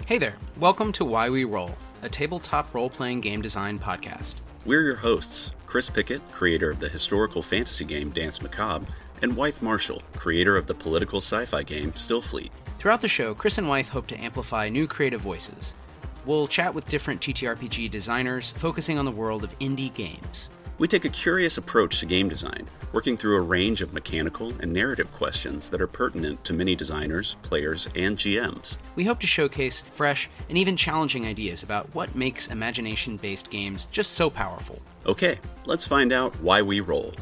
Hey there, welcome to Why We Roll, a tabletop role-playing game design podcast. We're your hosts, Chris Pickett, creator of the historical fantasy game Dance Macabre, and Wythe Marshall, creator of the political sci-fi game Stillfleet. Throughout the show, Chris and Wythe hope to amplify new creative voices. We'll chat with different TTRPG designers, focusing on the world of indie games. We take a curious approach to game design, working through a range of mechanical and narrative questions that are pertinent to many designers, players, and GMs. We hope to showcase fresh and even challenging ideas about what makes imagination-based games just so powerful. Okay, let's find out why we roll.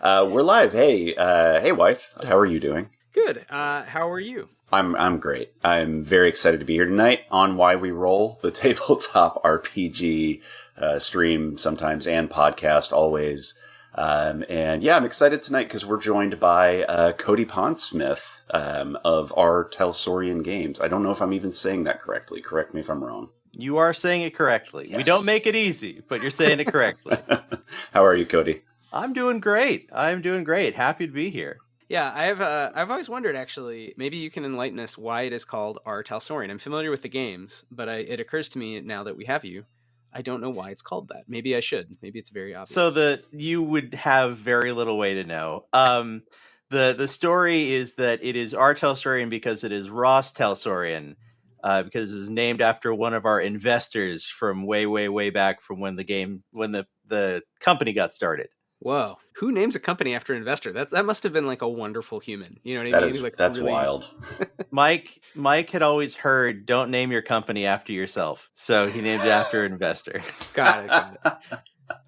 We're live. Hey, Wythe. How are you doing? Good. How are you? I'm great. I'm very excited to be here tonight on Why We Roll, the tabletop RPG stream sometimes and podcast always. And yeah, I'm excited tonight because we're joined by Cody Pondsmith of R Talsorian Games. I don't know if I'm even saying that correctly. Correct me if I'm wrong. You are saying it correctly. Yes. We don't make it easy, but you're saying it correctly. How are you, Cody? I'm doing great. Happy to be here. Yeah, I've always wondered, actually, maybe you can enlighten us why it is called R Talsorian. I'm familiar with the games, but it occurs to me now that we have you, I don't know why it's called that. Maybe I should. Maybe it's very obvious. So you would have very little way to know. The story is that it is R Talsorian because it is Ross Talsorian, because it is named after one of our investors from way back from when the company got started. Whoa. Who names a company after an investor? That must have been like a wonderful human. You know what I mean? That's really wild. Mike had always heard, don't name your company after yourself. So he named it after an investor. Got it.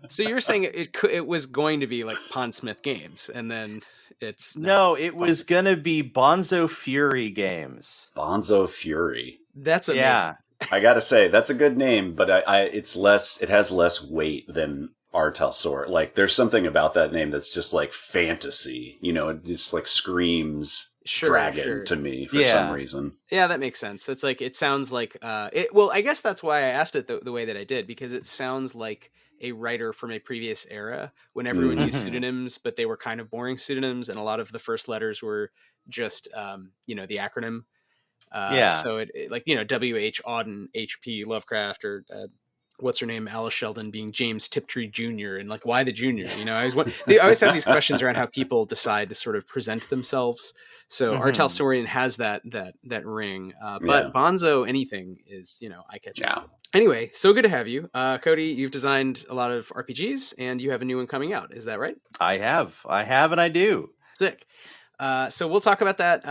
So you're saying it was going to be like Pondsmith Games, and then it's... No, it was going to be Bonzo Fury Games. Bonzo Fury. That's amazing. Yeah. I gotta say, that's a good name, but it has less weight than R Talsorian. Like, there's something about that name that's just like fantasy, you know, it just like screams dragon to me for some reason. Yeah, that makes sense. It's like, it sounds like well, I guess that's why I asked it the way that I did, because it sounds like a writer from a previous era when everyone used pseudonyms, but they were kind of boring pseudonyms, and a lot of the first letters were just the acronym. So it like, W.H. Auden, H.P. Lovecraft, or what's her name, Alice Sheldon being James Tiptree Jr. And like, why the junior? I always have these questions around how people decide to sort of present themselves. So R Talsorian has that ring, but Bonzo anything is, eye catching. Yeah. Anyway, so good to have you, Cody. You've designed a lot of RPGs, and you have a new one coming out. Is that right? I have, and I do. Sick. So we'll talk about that.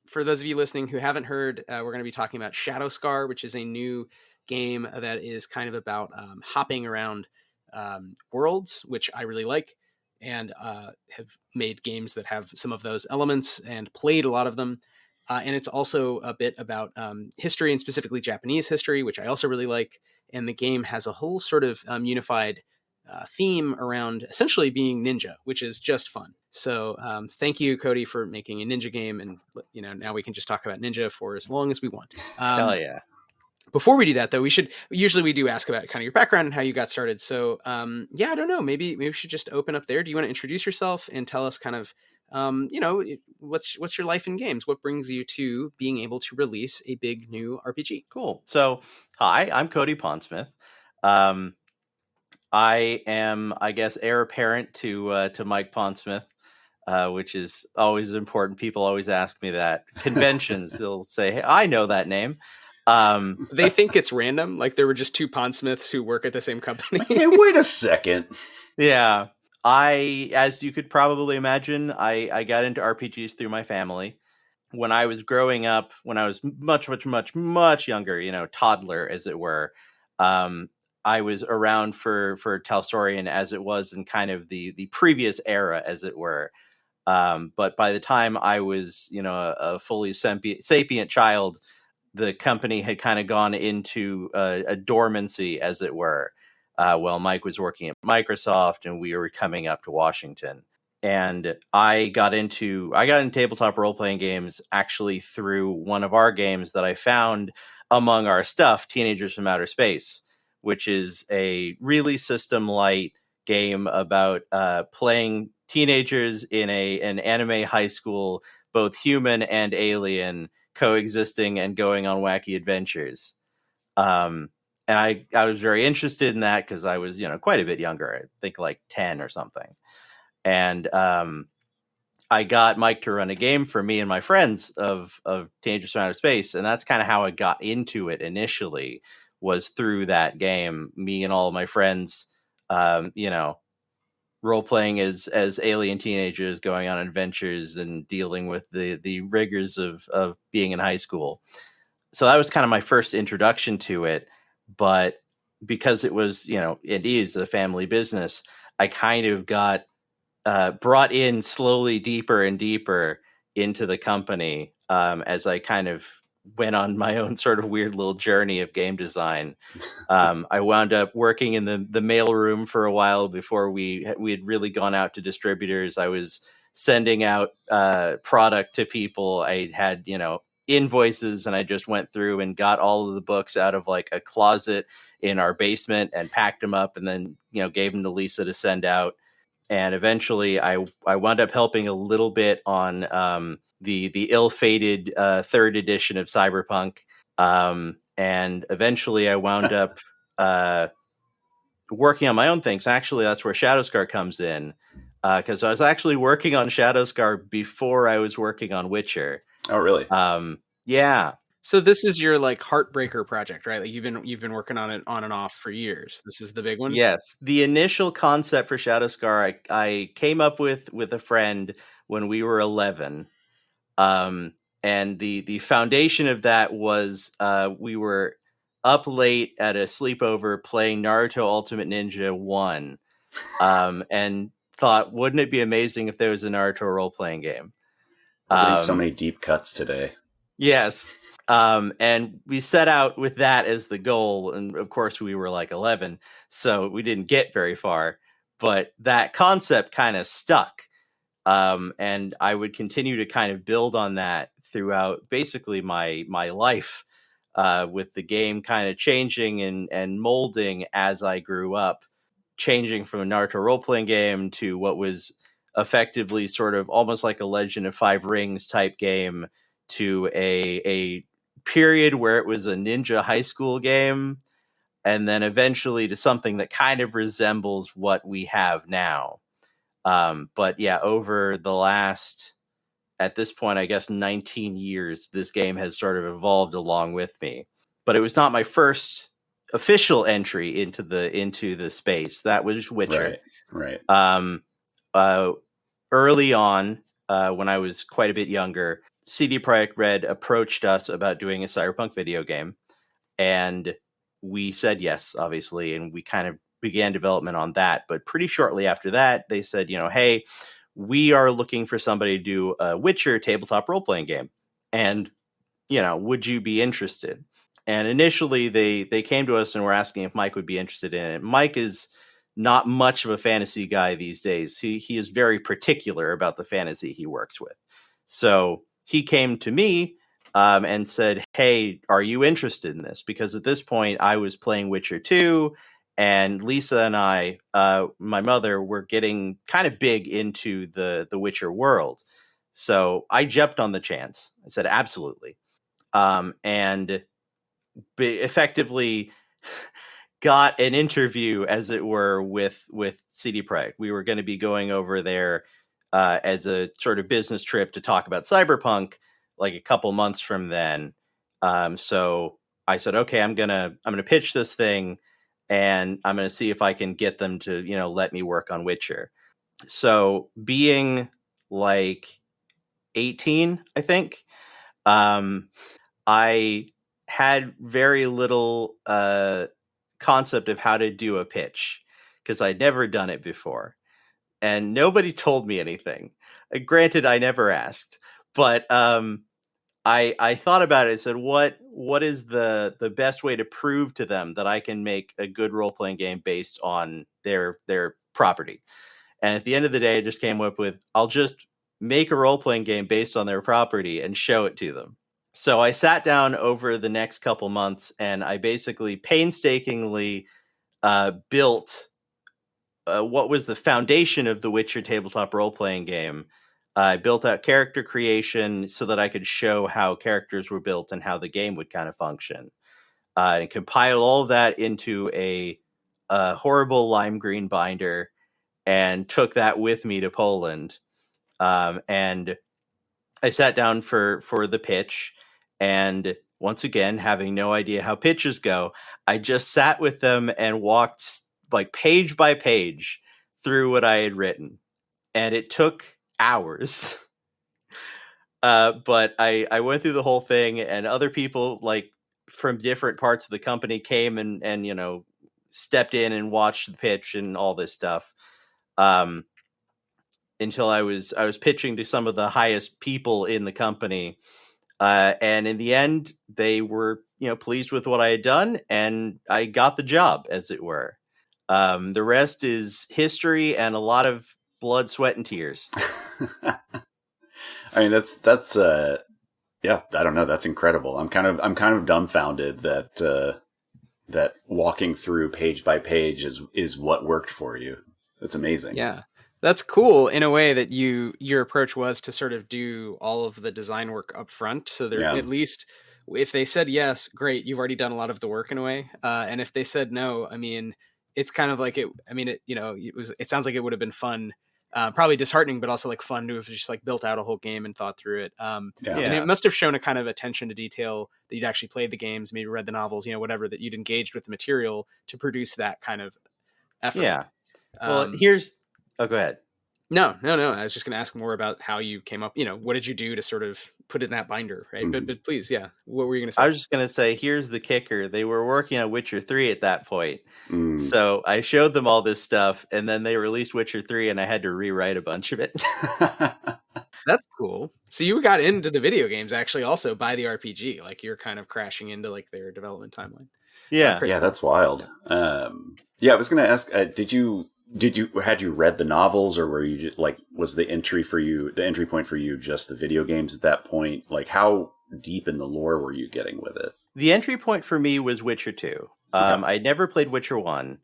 For those of you listening who haven't heard, we're going to be talking about Shadow Scar, which is a new game that is kind of about hopping around worlds, which I really like, and have made games that have some of those elements and played a lot of them. And it's also a bit about history, and specifically Japanese history, which I also really like. And the game has a whole sort of unified theme around essentially being ninja, which is just fun. So thank you, Cody, for making a ninja game. And, now we can just talk about ninja for as long as we want. Hell yeah. Before we do that, though, we do ask about kind of your background and how you got started. So, I don't know, maybe we should just open up there. Do you want to introduce yourself and tell us kind of, what's your life in games? What brings you to being able to release a big new RPG? Cool. So, hi, I'm Cody Pondsmith. I am, I guess, heir apparent to Mike Pondsmith, which is always important. People always ask me that. Conventions, they'll say, hey, I know that name. They think it's random, like there were just two Pondsmiths who work at the same company. Hey, wait a second. Yeah. As you could probably imagine, I got into RPGs through my family. When I was growing up, when I was much younger, toddler, as it were, I was around for Talsorian as it was in kind of the previous era, as it were. But by the time I was, a fully sapient child, the company had kind of gone into a dormancy, as it were. While Mike was working at Microsoft and we were coming up to Washington. And I got into tabletop role playing games actually through one of our games that I found among our stuff, Teenagers from Outer Space, which is a really system light game about playing teenagers in an anime high school, both human and alien, coexisting and going on wacky adventures. And I was very interested in that because I was, quite a bit younger. I think like 10 or something. And I got Mike to run a game for me and my friends of Teenagers from Outer Space, and that's kind of how I got into it initially, was through that game. Me and all of my friends, role playing as alien teenagers, going on adventures and dealing with the rigors of being in high school. So that was kind of my first introduction to it. But because it was, it is a family business, I kind of got brought in slowly deeper and deeper into the company as I kind of went on my own sort of weird little journey of game design. I wound up working in the mail room for a while before we had really gone out to distributors. I was sending out product to people. I had, invoices, and I just went through and got all of the books out of like a closet in our basement and packed them up, and then, gave them to Lisa to send out. And eventually I wound up helping a little bit on the ill-fated third edition of Cyberpunk. And eventually I wound up working on my own things. Actually, that's where Shadowscar comes in, because I was actually working on Shadowscar before I was working on Witcher. Oh, really? Yeah. So this is your like heartbreaker project, right? Like you've been working on it on and off for years. This is the big one. Yes, the initial concept for Shadowscar I came up with a friend when we were 11. And the foundation of that was we were up late at a sleepover playing Naruto Ultimate Ninja 1, and thought, wouldn't it be amazing if there was a Naruto role-playing game? We're getting so many deep cuts today. Yes. And we set out with that as the goal. And of course, we were like 11, so we didn't get very far. But that concept kind of stuck. And I would continue to kind of build on that throughout basically my life, with the game kind of changing and molding as I grew up, changing from a Naruto role-playing game to what was effectively sort of almost like a Legend of Five Rings type game, to a period where it was a ninja high school game, and then eventually to something that kind of resembles what we have now. But yeah, over the last, at this point, I guess 19 years, this game has sort of evolved along with me. But it was not my first official entry into the space. That was Witcher. Right. Early on, when I was quite a bit younger, CD Projekt Red approached us about doing a Cyberpunk video game, and we said yes, obviously, and we kind of began development on that. But pretty shortly after that, they said, hey, we are looking for somebody to do a Witcher tabletop role-playing game, and would you be interested? And initially they came to us and were asking if Mike would be interested in it. Mike is not much of a fantasy guy these days. He is very particular about the fantasy he works with. So he came to me and said, hey, are you interested in this? Because at this point I was playing Witcher 2, and Lisa and I, my mother, were getting kind of big into the Witcher world. So I jumped on the chance. I said, absolutely. And effectively got an interview, as it were, with CD Projekt. We were going to be going over there as a sort of business trip to talk about Cyberpunk, like a couple months from then. So I said, okay, I'm gonna pitch this thing, and I'm gonna see if I can get them to let me work on Witcher. So being like 18, I think, I had very little concept of how to do a pitch, because I'd never done it before, and nobody told me anything. Granted, I never asked, but I thought about it. I said, what is the best way to prove to them that I can make a good role playing game based on their property? And at the end of the day, I just came up with, I'll just make a role-playing game based on their property and show it to them. So I sat down over the next couple months and I basically painstakingly built what was the foundation of the Witcher tabletop role-playing game. I built out character creation so that I could show how characters were built and how the game would kind of function. And compile all of that into a horrible lime green binder and took that with me to Poland. And I sat down for the pitch, and once again, having no idea how pitches go, I just sat with them and walked like page by page through what I had written. And it took hours. But I went through the whole thing, and other people like from different parts of the company came and you know, stepped in and watched the pitch and all this stuff. Until I was pitching to some of the highest people in the company. And in the end, they were, you know, pleased with what I had done, and I got the job, as it were. The rest is history and a lot of blood, sweat, and tears. I mean, that's yeah, I don't know. That's incredible. I'm kind of dumbfounded that that walking through page by page is what worked for you. That's amazing. Yeah. That's cool in a way that your approach was to sort of do all of the design work up front. So there, at least if they said yes, great, you've already done a lot of the work in a way. And if they said no, I mean, it's kind of like it. I mean, it, you know, it sounds like it would have been fun, probably disheartening, but also like fun to have just like built out a whole game and thought through it. And it must have shown a kind of attention to detail that you'd actually played the games, maybe read the novels, you know, whatever, that you'd engaged with the material to produce that kind of effort. Yeah. Well, oh, go ahead. No. I was just going to ask more about how you came up, you know, what did you do to sort of put it in that binder, right? Mm-hmm. But please, yeah. What were you going to say? I was just going to say, here's the kicker. They were working on Witcher 3 at that point. So I showed them all this stuff, and then they released Witcher 3, and I had to rewrite a bunch of it. That's cool. So you got into the video games actually also by the RPG. Like you're kind of crashing into like their development timeline. Yeah. Yeah, that's wild. Yeah, I was going to ask, had you read the novels, or were you like, was the entry point for you just the video games at that point? Like, how deep in the lore were you getting with it? The entry point for me was Witcher 2. I never played Witcher 1,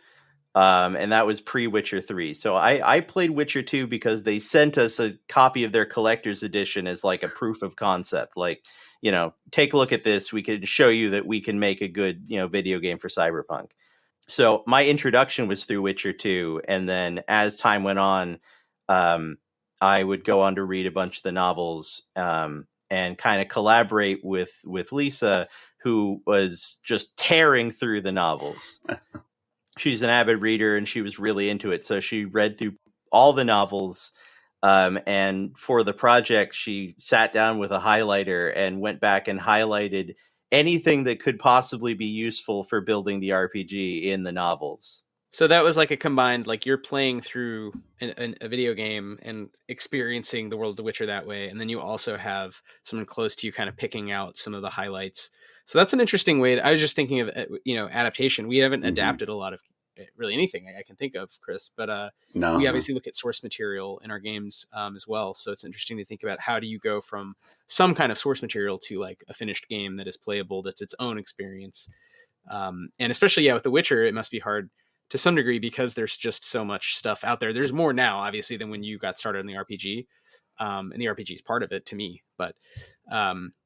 and that was pre-Witcher 3. So I played Witcher 2 because they sent us a copy of their collector's edition as like a proof of concept. Like, you know, take a look at this. We can show you that we can make a good, you know, video game for Cyberpunk. So my introduction was through Witcher 2, and then as time went on, I would go on to read a bunch of the novels and kind of collaborate with Lisa, who was just tearing through the novels. She's an avid reader, and she was really into it. So she read through all the novels, and for the project, she sat down with a highlighter and went back and highlighted anything that could possibly be useful for building the RPG in the novels. So that was like a combined, like you're playing through a video game and experiencing the world of The Witcher that way. And then you also have someone close to you kind of picking out some of the highlights. So that's an interesting way. I was just thinking of, you know, adaptation. We haven't adapted a lot of really anything I can think of, Chris, but we obviously look at source material in our games as well. So it's interesting to think about how do you go from some kind of source material to like a finished game that is playable, that's its own experience. And especially, with The Witcher, it must be hard to some degree because there's just so much stuff out there. There's more now, obviously, than when you got started in the RPG. And the RPG is part of it to me, but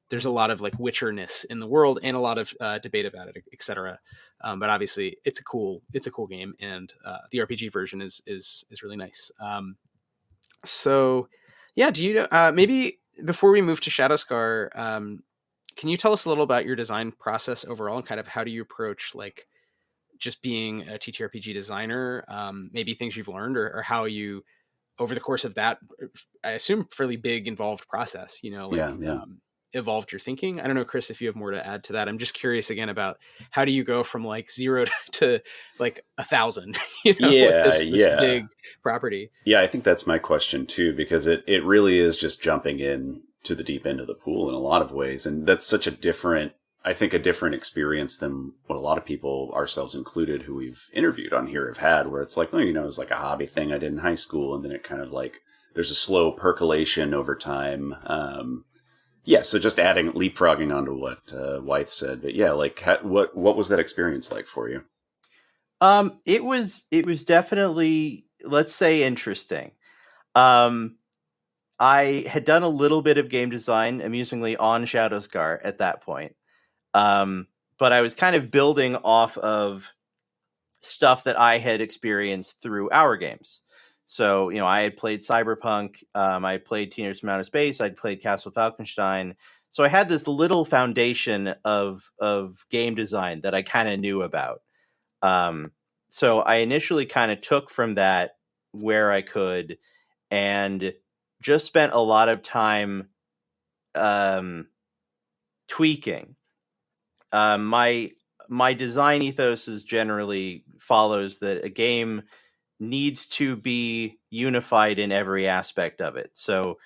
there's a lot of like Witcherness in the world and a lot of debate about it, etc. But obviously it's a cool game, and the RPG version is really nice. So yeah, do you maybe before we move to Shadowscar, can you tell us a little about your design process overall and kind of how do you approach like just being a TTRPG designer? Maybe things you've learned or how you over the course of that, I assume fairly big involved process, you know, like, evolved your thinking. I don't know, Chris, if you have more to add to that. I'm just curious again about how do you go from like 0 to like 1,000, you know, with this big property. Yeah, I think that's my question too, because it really is just jumping in to the deep end of the pool in a lot of ways. And that's such a different, I think a different experience than what a lot of people, ourselves included, who we've interviewed on here have had, where it's like, well, it's like a hobby thing I did in high school, and then it kind of like there's a slow percolation over time. So just leapfrogging onto what Wythe said, but yeah, like what was that experience like for you? It was definitely, let's say, interesting. I had done a little bit of game design, amusingly, on Shadowscar at that point. But I was kind of building off of stuff that I had experienced through our games. So, I had played Cyberpunk, I had played Teenage Mountain Space, I'd played Castle Falkenstein. So I had this little foundation of game design that I kind of knew about. So I initially kind of took from that where I could, and just spent a lot of time tweaking. My design ethos is generally follows that a game needs to be unified in every aspect of it. So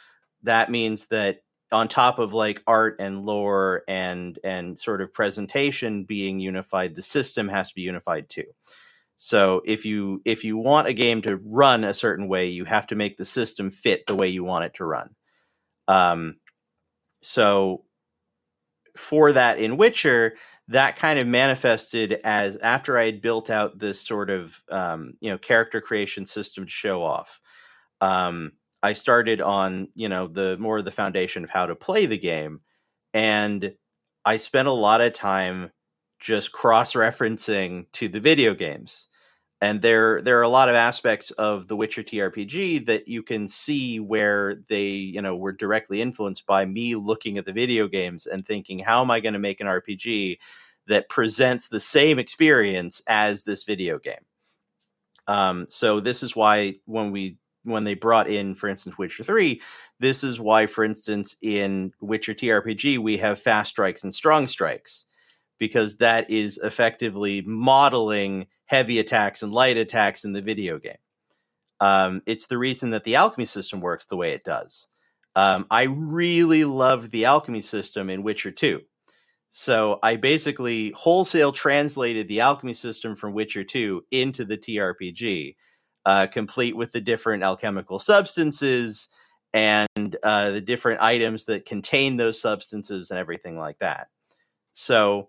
that means that on top of like art and lore and sort of presentation being unified, the system has to be unified too. So if you want a game to run a certain way, you have to make the system fit the way you want it to run. So for that in Witcher, that kind of manifested as after I had built out this sort of character creation system to show off. I started on the more of the foundation of how to play the game, and I spent a lot of time just cross-referencing to the video games. And there are a lot of aspects of the Witcher TRPG that you can see where they, were directly influenced by me looking at the video games and thinking, how am I going to make an RPG that presents the same experience as this video game? So this is why when they brought in, for instance, Witcher 3, this is why, for instance, in Witcher TRPG, we have fast strikes and strong strikes, because that is effectively modeling heavy attacks and light attacks in the video game. It's the reason that the alchemy system works the way it does. I really loved the alchemy system in Witcher 2. So I basically wholesale translated the alchemy system from Witcher 2 into the TRPG, complete with the different alchemical substances and the different items that contain those substances and everything like that. So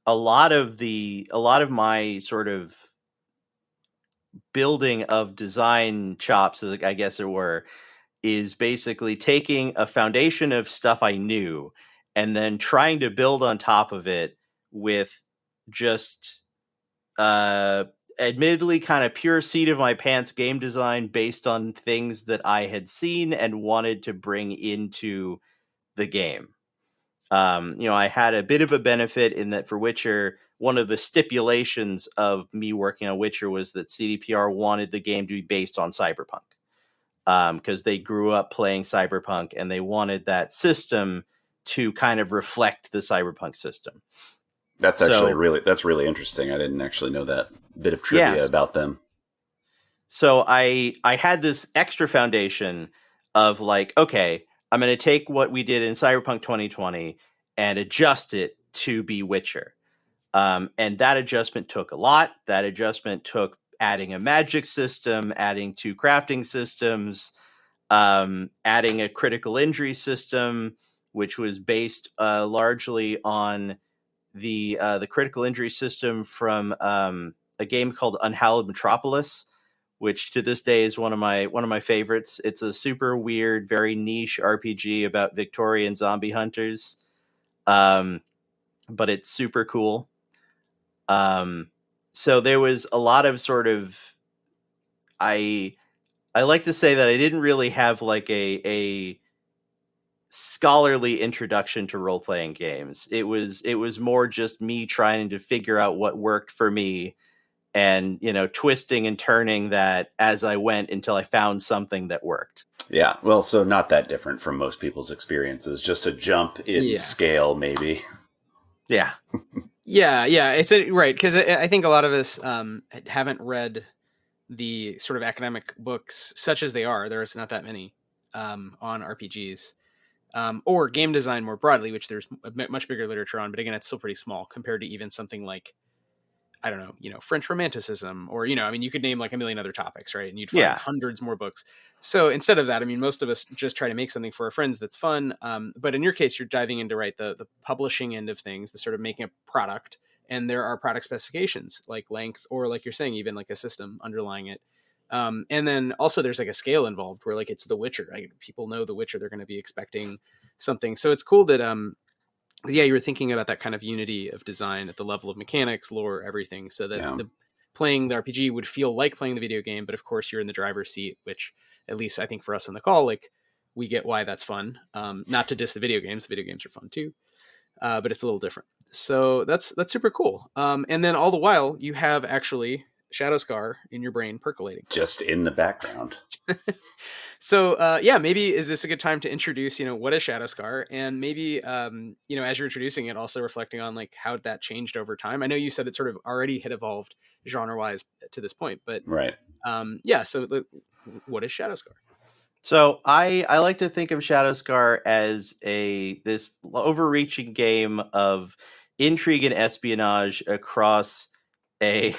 a lot of my sort of building of design chops, I guess it were, is basically taking a foundation of stuff I knew and then trying to build on top of it with just admittedly kind of pure seat of my pants game design based on things that I had seen and wanted to bring into the game. I had a bit of a benefit in that for Witcher, one of the stipulations of me working on Witcher was that CDPR wanted the game to be based on Cyberpunk, because they grew up playing Cyberpunk and they wanted that system to kind of reflect the Cyberpunk system. That's really interesting. I didn't actually know that bit of trivia about them. So I had this extra foundation of like, okay, I'm going to take what we did in Cyberpunk 2020 and adjust it to be Witcher. And that adjustment took a lot. That adjustment took adding a magic system, adding 2 crafting systems, adding a critical injury system, which was based largely on the critical injury system from a game called Unhallowed Metropolis, which to this day is one of my favorites. It's a super weird, very niche RPG about Victorian zombie hunters, but it's super cool. So there was a lot of sort of, I like to say that I didn't really have like a scholarly introduction to role-playing games. It was more just me trying to figure out what worked for me and, twisting and turning that as I went until I found something that worked. Yeah. Well, so not that different from most people's experiences, just a jump in scale, maybe. Yeah. Yeah. It's right. Cause I think a lot of us, haven't read the sort of academic books such as they are. There's not that many, on RPGs. or game design more broadly, which there's a much bigger literature on, but again, it's still pretty small compared to even something like, I don't know, French Romanticism, or, I mean, you could name like a million other topics, right? And you'd find hundreds more books. So instead of that, I mean, most of us just try to make something for our friends that's fun. But in your case, you're diving into, right, the publishing end of things, the sort of making a product. And there are product specifications like length, or like you're saying, even like a system underlying it. And then also there's like a scale involved where like it's The Witcher. People know The Witcher, they're going to be expecting something. So it's cool that, yeah, you were thinking about that kind of unity of design at the level of mechanics, lore, everything, so that playing the RPG would feel like playing the video game. But of course, you're in the driver's seat, which, at least I think for us on the call, like, we get why that's fun. Not to diss the video games. The video games are fun too, but it's a little different. So that's super cool. And then all the while, you have actually Shadowscar in your brain percolating. Just in the background. So, yeah, maybe is this a good time to introduce, what is Shadowscar, and maybe, as you're introducing it, also reflecting on like how that changed over time. I know you said it sort of already had evolved genre-wise to this point, but right. Yeah. So what is Shadowscar? So I like to think of Shadowscar as this overreaching game of intrigue and espionage across a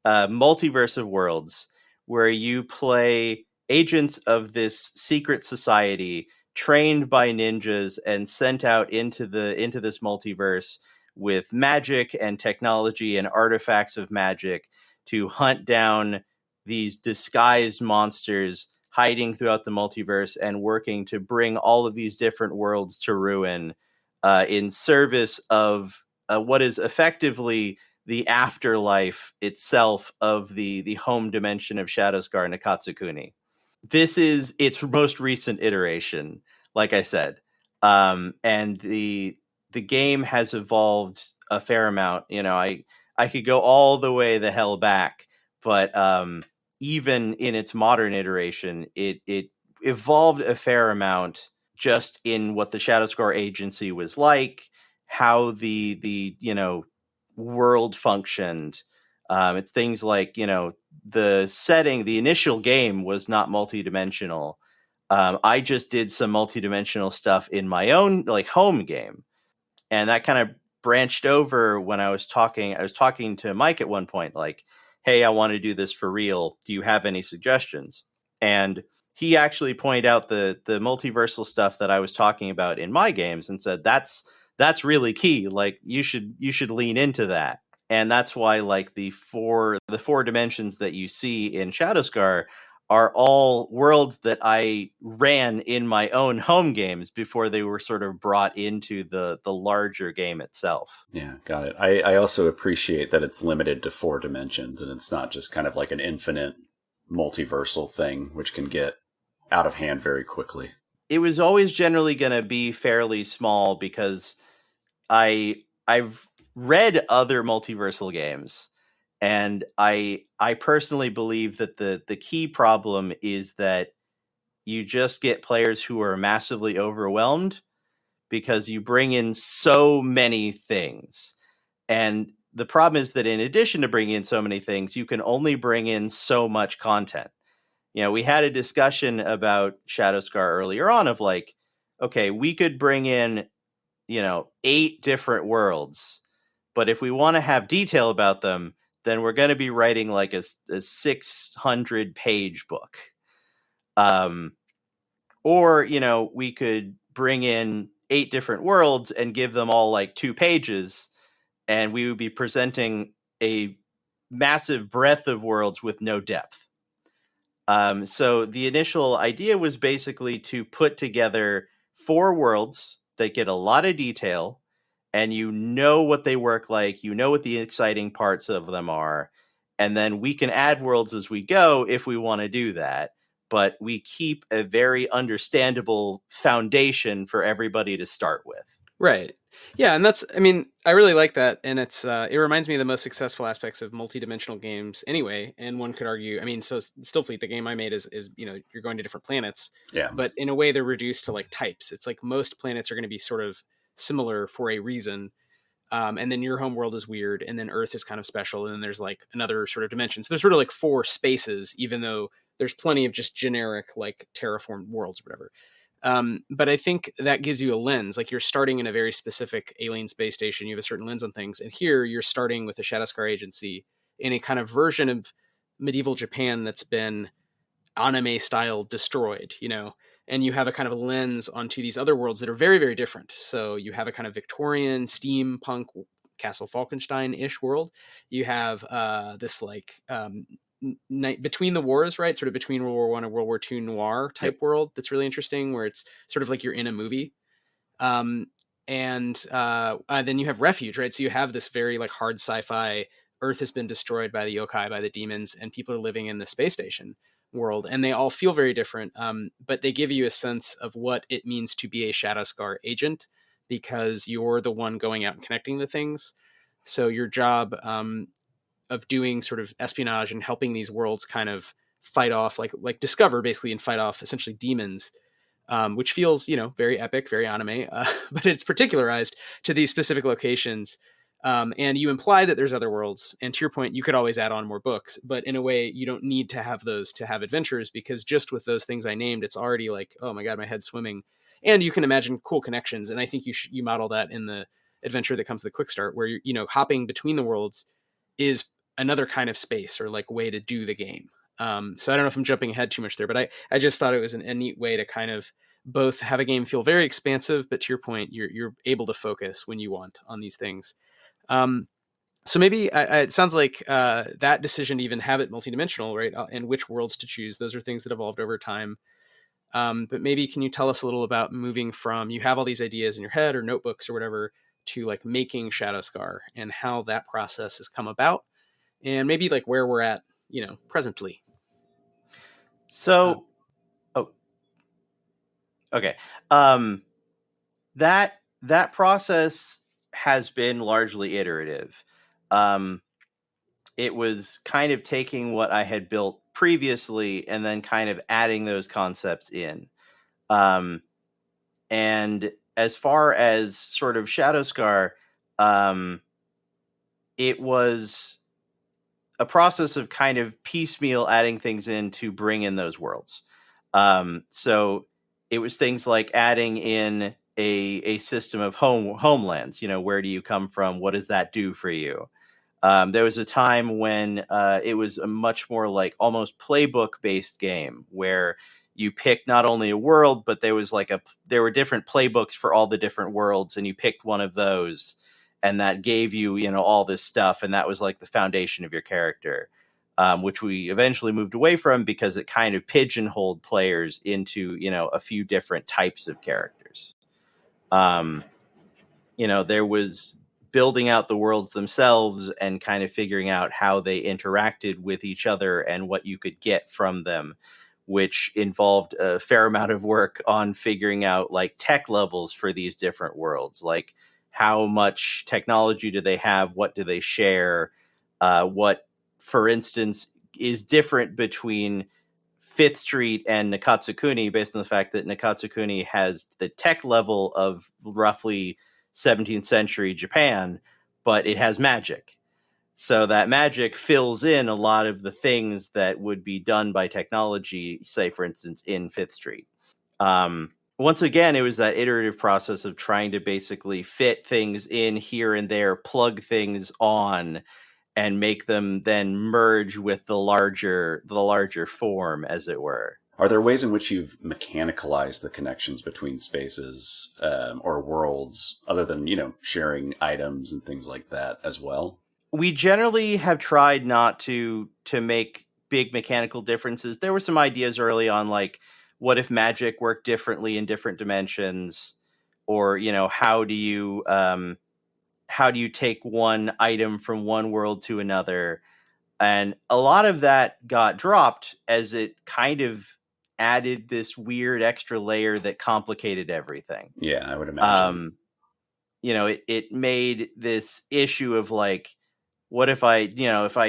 multiverse of worlds, where you play agents of this secret society trained by ninjas and sent out into this multiverse with magic and technology and artifacts of magic to hunt down these disguised monsters hiding throughout the multiverse and working to bring all of these different worlds to ruin in service of what is effectively the afterlife itself of the home dimension of Shadowscar Nakatsukuni. This is its most recent iteration, like I said. And the game has evolved a fair amount. I could go all the way the hell back, but even in its modern iteration, it evolved a fair amount just in what the Shadowscar agency was like, how the world functioned. It's things like, the setting, the initial game was not multidimensional. I just did some multidimensional stuff in my own like home game. And that kind of branched over when I was talking to Mike at one point, like, hey, I want to do this for real. Do you have any suggestions? And he actually pointed out the multiversal stuff that I was talking about in my games and said, that's really key. Like, you should lean into that. And that's why, like, the four dimensions that you see in Shadowscar are all worlds that I ran in my own home games before they were sort of brought into the larger game itself. Yeah, got it. I also appreciate that it's limited to 4 dimensions and it's not just kind of like an infinite multiversal thing, which can get out of hand very quickly. It was always generally going to be fairly small because I've read other multiversal games, and I personally believe that the key problem is that you just get players who are massively overwhelmed because you bring in so many things. And the problem is that in addition to bringing in so many things, you can only bring in so much content. We had a discussion about Shadowscar earlier on of like, okay, we could bring in, 8 different worlds, but if we want to have detail about them, then we're going to be writing like a 600-page book. Or, we could bring in 8 different worlds and give them all like 2 pages, and we would be presenting a massive breadth of worlds with no depth. So the initial idea was basically to put together 4 worlds that get a lot of detail, and what they work like, what the exciting parts of them are, and then we can add worlds as we go if we want to do that. But we keep a very understandable foundation for everybody to start with. Right. Yeah, and I really like that, and it reminds me of the most successful aspects of multidimensional games anyway, and one could argue, so Stillfleet, the game I made is you're going to different planets, yeah, but in a way they're reduced to like types. It's like most planets are going to be sort of similar for a reason, and then your home world is weird, and then Earth is kind of special, and then there's like another sort of dimension. So there's sort of like 4 spaces, even though there's plenty of just generic like terraformed worlds or whatever. But I think that gives you a lens. Like, you're starting in a very specific alien space station. You have a certain lens on things. And here you're starting with a Shadowscar agency in a kind of version of medieval Japan that's been anime style destroyed, and you have a kind of a lens onto these other worlds that are very, very different. So you have a kind of Victorian steampunk Castle Falkenstein-ish world. You have this like between the wars, right? Sort of between World War I and World War II noir type world that's really interesting, where it's sort of like you're in a movie. Um, and then you have Refuge, right? So you have this very like hard sci-fi. Earth has been destroyed by the yokai, by the demons, and people are living in the space station world, and they all feel very different. But they give you a sense of what it means to be a Shadowscar agent, because you're the one going out and connecting the things. So your job of doing sort of espionage and helping these worlds kind of fight off, like discover basically and fight off essentially demons, which feels, very epic, very anime, but it's particularized to these specific locations. And you imply that there's other worlds. And to your point, you could always add on more books, but in a way, you don't need to have those to have adventures, because just with those things I named, it's already like, oh my God, my head's swimming. And you can imagine cool connections. And I think you model that in the adventure that comes to the quick start, where you're, hopping between the worlds is another kind of space or like way to do the game. So I don't know if I'm jumping ahead too much there, but I just thought it was a neat way to kind of both have a game feel very expansive, but to your point, you're able to focus when you want on these things. So maybe it sounds like that decision to even have it multidimensional, right, and which worlds to choose, those are things that evolved over time. But maybe can you tell us a little about moving from, you have all these ideas in your head or notebooks or whatever, to like making Shadowscar, and how that process has come about, and maybe like where we're at, presently. So, okay. That process has been largely iterative. It was kind of taking what I had built previously and then kind of adding those concepts in. And as far as sort of Shadowscar, it was a process of kind of piecemeal adding things in to bring in those worlds. So it was things like adding in a system of homelands. Where do you come from? What does that do for you? There was a time when it was a much more like almost playbook based game, where you picked not only a world, but there were different playbooks for all the different worlds, and you picked one of those, and that gave you, all this stuff, and that was like the foundation of your character, which we eventually moved away from because it kind of pigeonholed players into, a few different types of characters. There was building out the worlds themselves and kind of figuring out how they interacted with each other and what you could get from them, which involved a fair amount of work on figuring out like tech levels for these different worlds. Like, how much technology do they have? What do they share? What, for instance, is different between Fifth Street and Nakatsukuni, based on the fact that Nakatsukuni has the tech level of roughly 17th century Japan, but it has magic. So that magic fills in a lot of the things that would be done by technology, say, for instance, in Fifth Street. Once again, it was that iterative process of trying to basically fit things in here and there, plug things on, and make them then merge with the larger form, as it were. Are there ways in which you've mechanicalized the connections between spaces or worlds, other than, sharing items and things like that as well? We generally have tried not to make big mechanical differences. There were some ideas early on, like, what if magic worked differently in different dimensions? Or, how do you take one item from one world to another? And a lot of that got dropped as it kind of added this weird extra layer that complicated everything. Yeah, I would imagine. It made this issue of like, what if I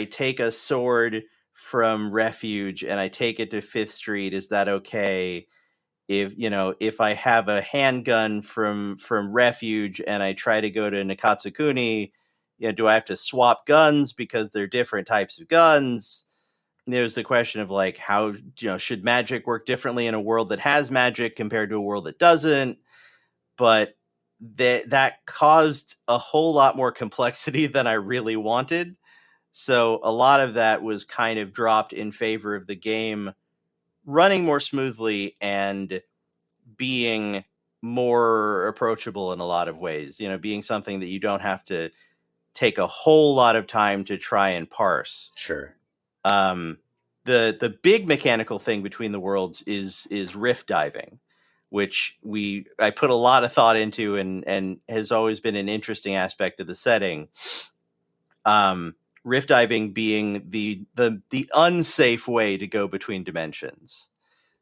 take a sword from Refuge and I take it to Fifth Street, is that okay? If I have a handgun from Refuge and I try to go to Nakatsukuni, do I have to swap guns because they're different types of guns? there's the question of like how should magic work differently in a world that has magic compared to a world that doesn't, but that caused a whole lot more complexity than I really wanted. So a lot of that was kind of dropped in favor of the game running more smoothly and being more approachable in a lot of ways, being something that you don't have to take a whole lot of time to try and parse. Sure. The big mechanical thing between the worlds is rift diving, which I put a lot of thought into and has always been an interesting aspect of the setting. Rift diving being the unsafe way to go between dimensions.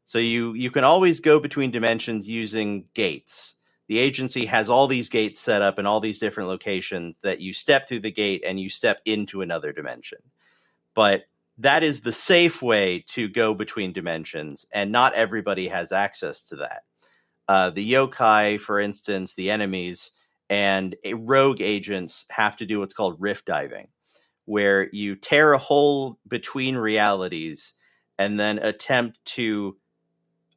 So you can always go between dimensions using gates. The agency has all these gates set up in all these different locations that you step through the gate and you step into another dimension. But that is the safe way to go between dimensions, and not everybody has access to that. The yokai, for instance, the enemies, and rogue agents have to do what's called rift diving, where you tear a hole between realities and then attempt to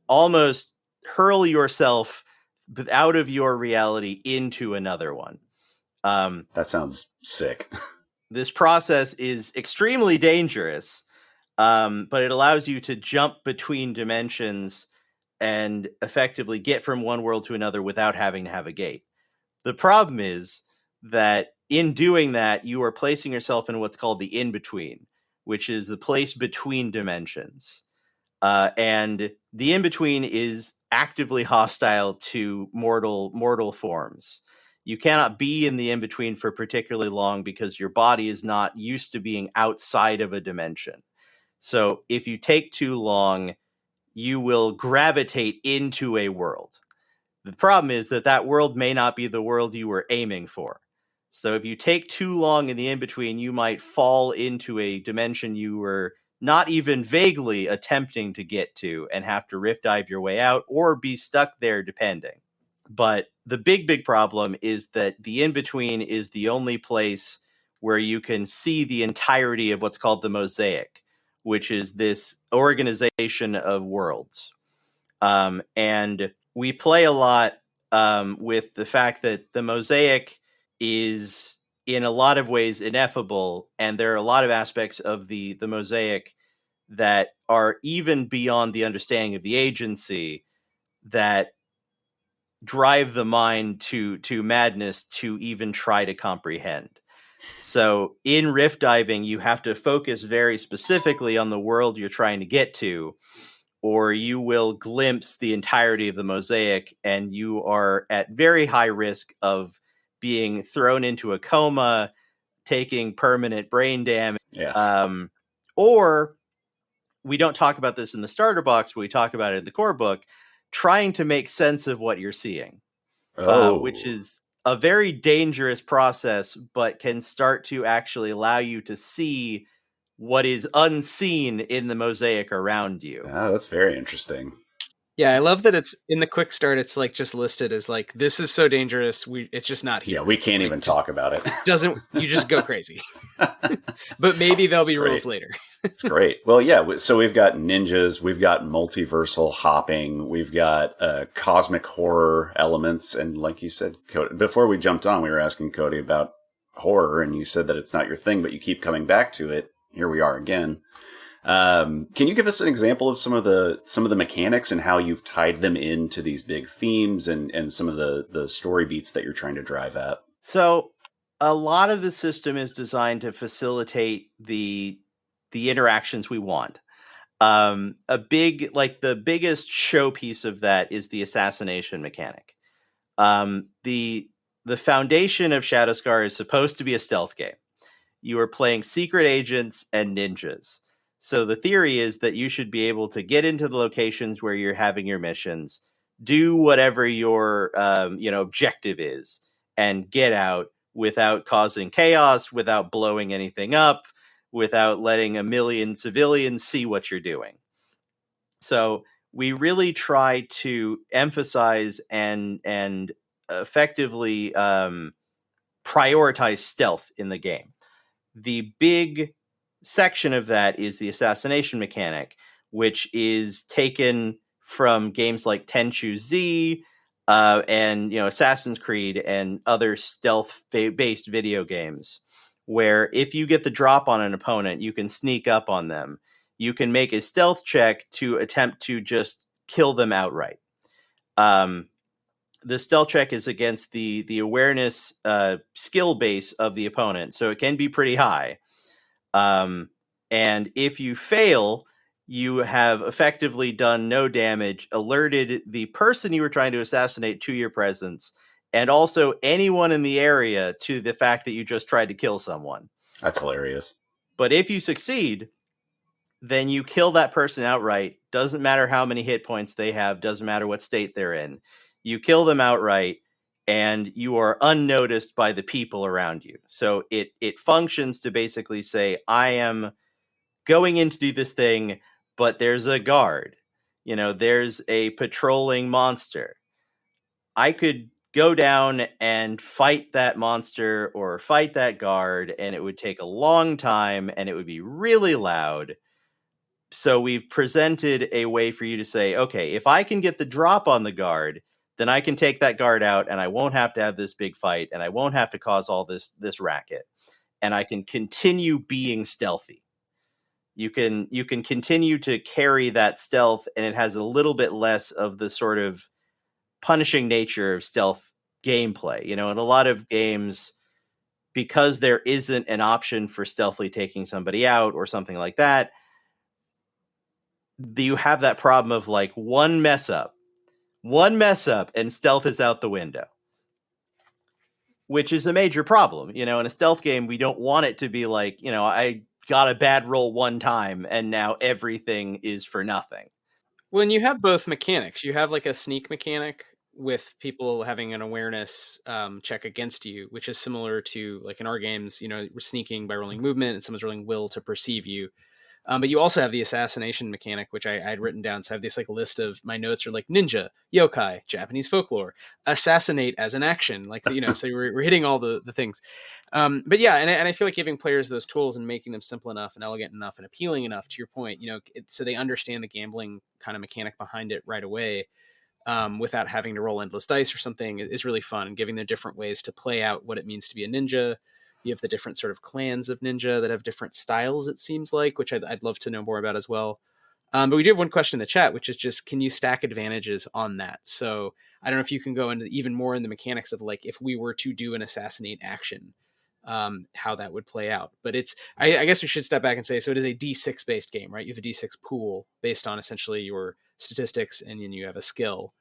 almost hurl yourself out of your reality into another one. That sounds sick. This process is extremely dangerous, but it allows you to jump between dimensions and effectively get from one world to another without having to have a gate. The problem is that in doing that, you are placing yourself in what's called the in-between, which is the place between dimensions. And the in-between is actively hostile to mortal forms. You cannot be in the in-between for particularly long because your body is not used to being outside of a dimension. So if you take too long, you will gravitate into a world. The problem is that world may not be the world you were aiming for. So if you take too long in the in-between, you might fall into a dimension you were not even vaguely attempting to get to and have to rift dive your way out or be stuck there depending. But the big problem is that the in-between is the only place where you can see the entirety of what's called the mosaic, which is this organization of worlds. And we play a lot with the fact that the mosaic is in a lot of ways ineffable, and there are a lot of aspects of the mosaic that are even beyond the understanding of the agency that drive the mind to madness to even try to comprehend. So in rift diving, you have to focus very specifically on the world you're trying to get to, or you will glimpse the entirety of the mosaic, and you are at very high risk of being thrown into a coma, taking permanent brain damage. Yeah. Or we don't talk about this in the starter box, but we talk about it in the core book, trying to make sense of what you're seeing, which is a very dangerous process, but can start to actually allow you to see what is unseen in the mosaic around you. Oh, that's very interesting. Yeah, I love that it's in the quick start. It's like just listed as like, this is so dangerous. It's just not here. Yeah, we can't like, even talk about it. You just go crazy. But maybe there'll be rules later. It's great. Well, yeah. So we've got ninjas, we've got multiversal hopping, we've got cosmic horror elements, and like you said, Cody, before we jumped on, we were asking Cody about horror, and you said that it's not your thing, but you keep coming back to it. Here we are again. Can you give us an example of some of the mechanics and how you've tied them into these big themes and some of the story beats that you're trying to drive at? So a lot of the system is designed to facilitate the interactions we want. The biggest showpiece of that is the assassination mechanic. The foundation of Shadowscar is supposed to be a stealth game. You are playing secret agents and ninjas. So the theory is that you should be able to get into the locations where you're having your missions, do whatever your objective is, and get out without causing chaos, without blowing anything up, without letting a million civilians see what you're doing. So we really try to emphasize and effectively prioritize stealth in the game. The big section of that is the assassination mechanic, which is taken from games like Tenchu Z, and Assassin's Creed and other stealth-based video games, where if you get the drop on an opponent, you can sneak up on them. You can make a stealth check to attempt to just kill them outright. The stealth check is against the awareness skill base of the opponent, so it can be pretty high. And if you fail, you have effectively done no damage, alerted the person you were trying to assassinate to your presence, and also anyone in the area to the fact that you just tried to kill someone. That's hilarious. But if you succeed, then you kill that person outright. Doesn't matter how many hit points they have, doesn't matter what state they're in. You kill them outright, and you are unnoticed by the people around you. So it functions to basically say, I am going in to do this thing, but there's a guard. There's a patrolling monster. I could go down and fight that monster or fight that guard, and it would take a long time, and it would be really loud. So we've presented a way for you to say, okay, if I can get the drop on the guard, then I can take that guard out, and I won't have to have this big fight, and I won't have to cause all this racket, and I can continue being stealthy. You can continue to carry that stealth, and it has a little bit less of the sort of punishing nature of stealth gameplay. In a lot of games, because there isn't an option for stealthily taking somebody out or something like that, you have that problem of like one mess up and stealth is out the window, which is a major problem. In a stealth game, we don't want it to be like, I got a bad roll one time and now everything is for nothing. When you have both mechanics, you have like a sneak mechanic with people having an awareness check against you, which is similar to like in our games, we're sneaking by rolling movement and someone's rolling will to perceive you. But you also have the assassination mechanic, which I had written down. So I have this like list of my notes are like ninja, yokai, Japanese folklore, assassinate as an action. Like, so we're hitting all the things. But yeah, and I feel like giving players those tools and making them simple enough and elegant enough and appealing enough, to your point, so they understand the gambling kind of mechanic behind it right away, without having to roll endless dice or something, is really fun. And giving them different ways to play out what it means to be a ninja. You have the different sort of clans of ninja that have different styles, it seems like, which I'd love to know more about as well. But we do have one question in the chat, which is just, can you stack advantages on that? So I don't know if you can go into even more in the mechanics of like, if we were to do an assassinate action, how that would play out. But I guess we should step back and say, so it is a D6 based game, right? You have a D6 pool based on essentially your statistics, and then you have a skill.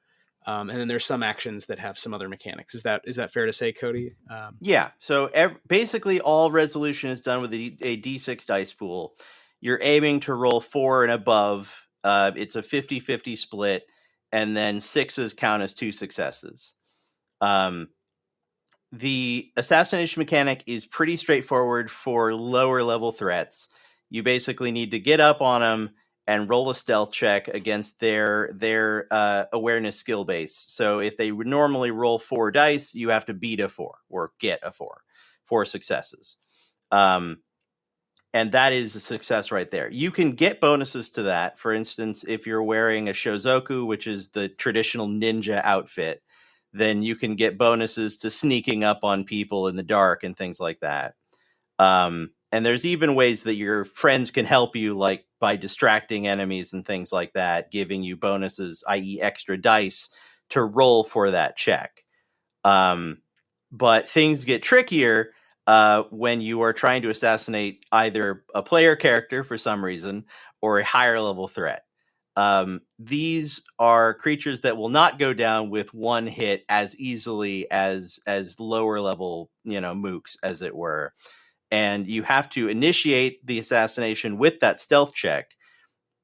And then there's some actions that have some other mechanics. Is that fair to say, Cody? Yeah. So basically all resolution is done with a D6 dice pool. You're aiming to roll 4 and above. It's a 50-50 split, and then 6s count as 2 successes. The assassination mechanic is pretty straightforward for lower level threats. You basically need to get up on them and roll a stealth check against their awareness skill base. So if they would normally roll 4 dice, you have to beat a 4 or get a 4 successes. And that is a success right there. You can get bonuses to that. For instance, if you're wearing a shozoku, which is the traditional ninja outfit, then you can get bonuses to sneaking up on people in the dark and things like that. And there's even ways that your friends can help you, like by distracting enemies and things like that, giving you bonuses, i.e. extra dice, to roll for that check. But things get trickier when you are trying to assassinate either a player character for some reason or a higher level threat. These are creatures that will not go down with one hit as easily as lower level, mooks, as it were. And you have to initiate the assassination with that stealth check.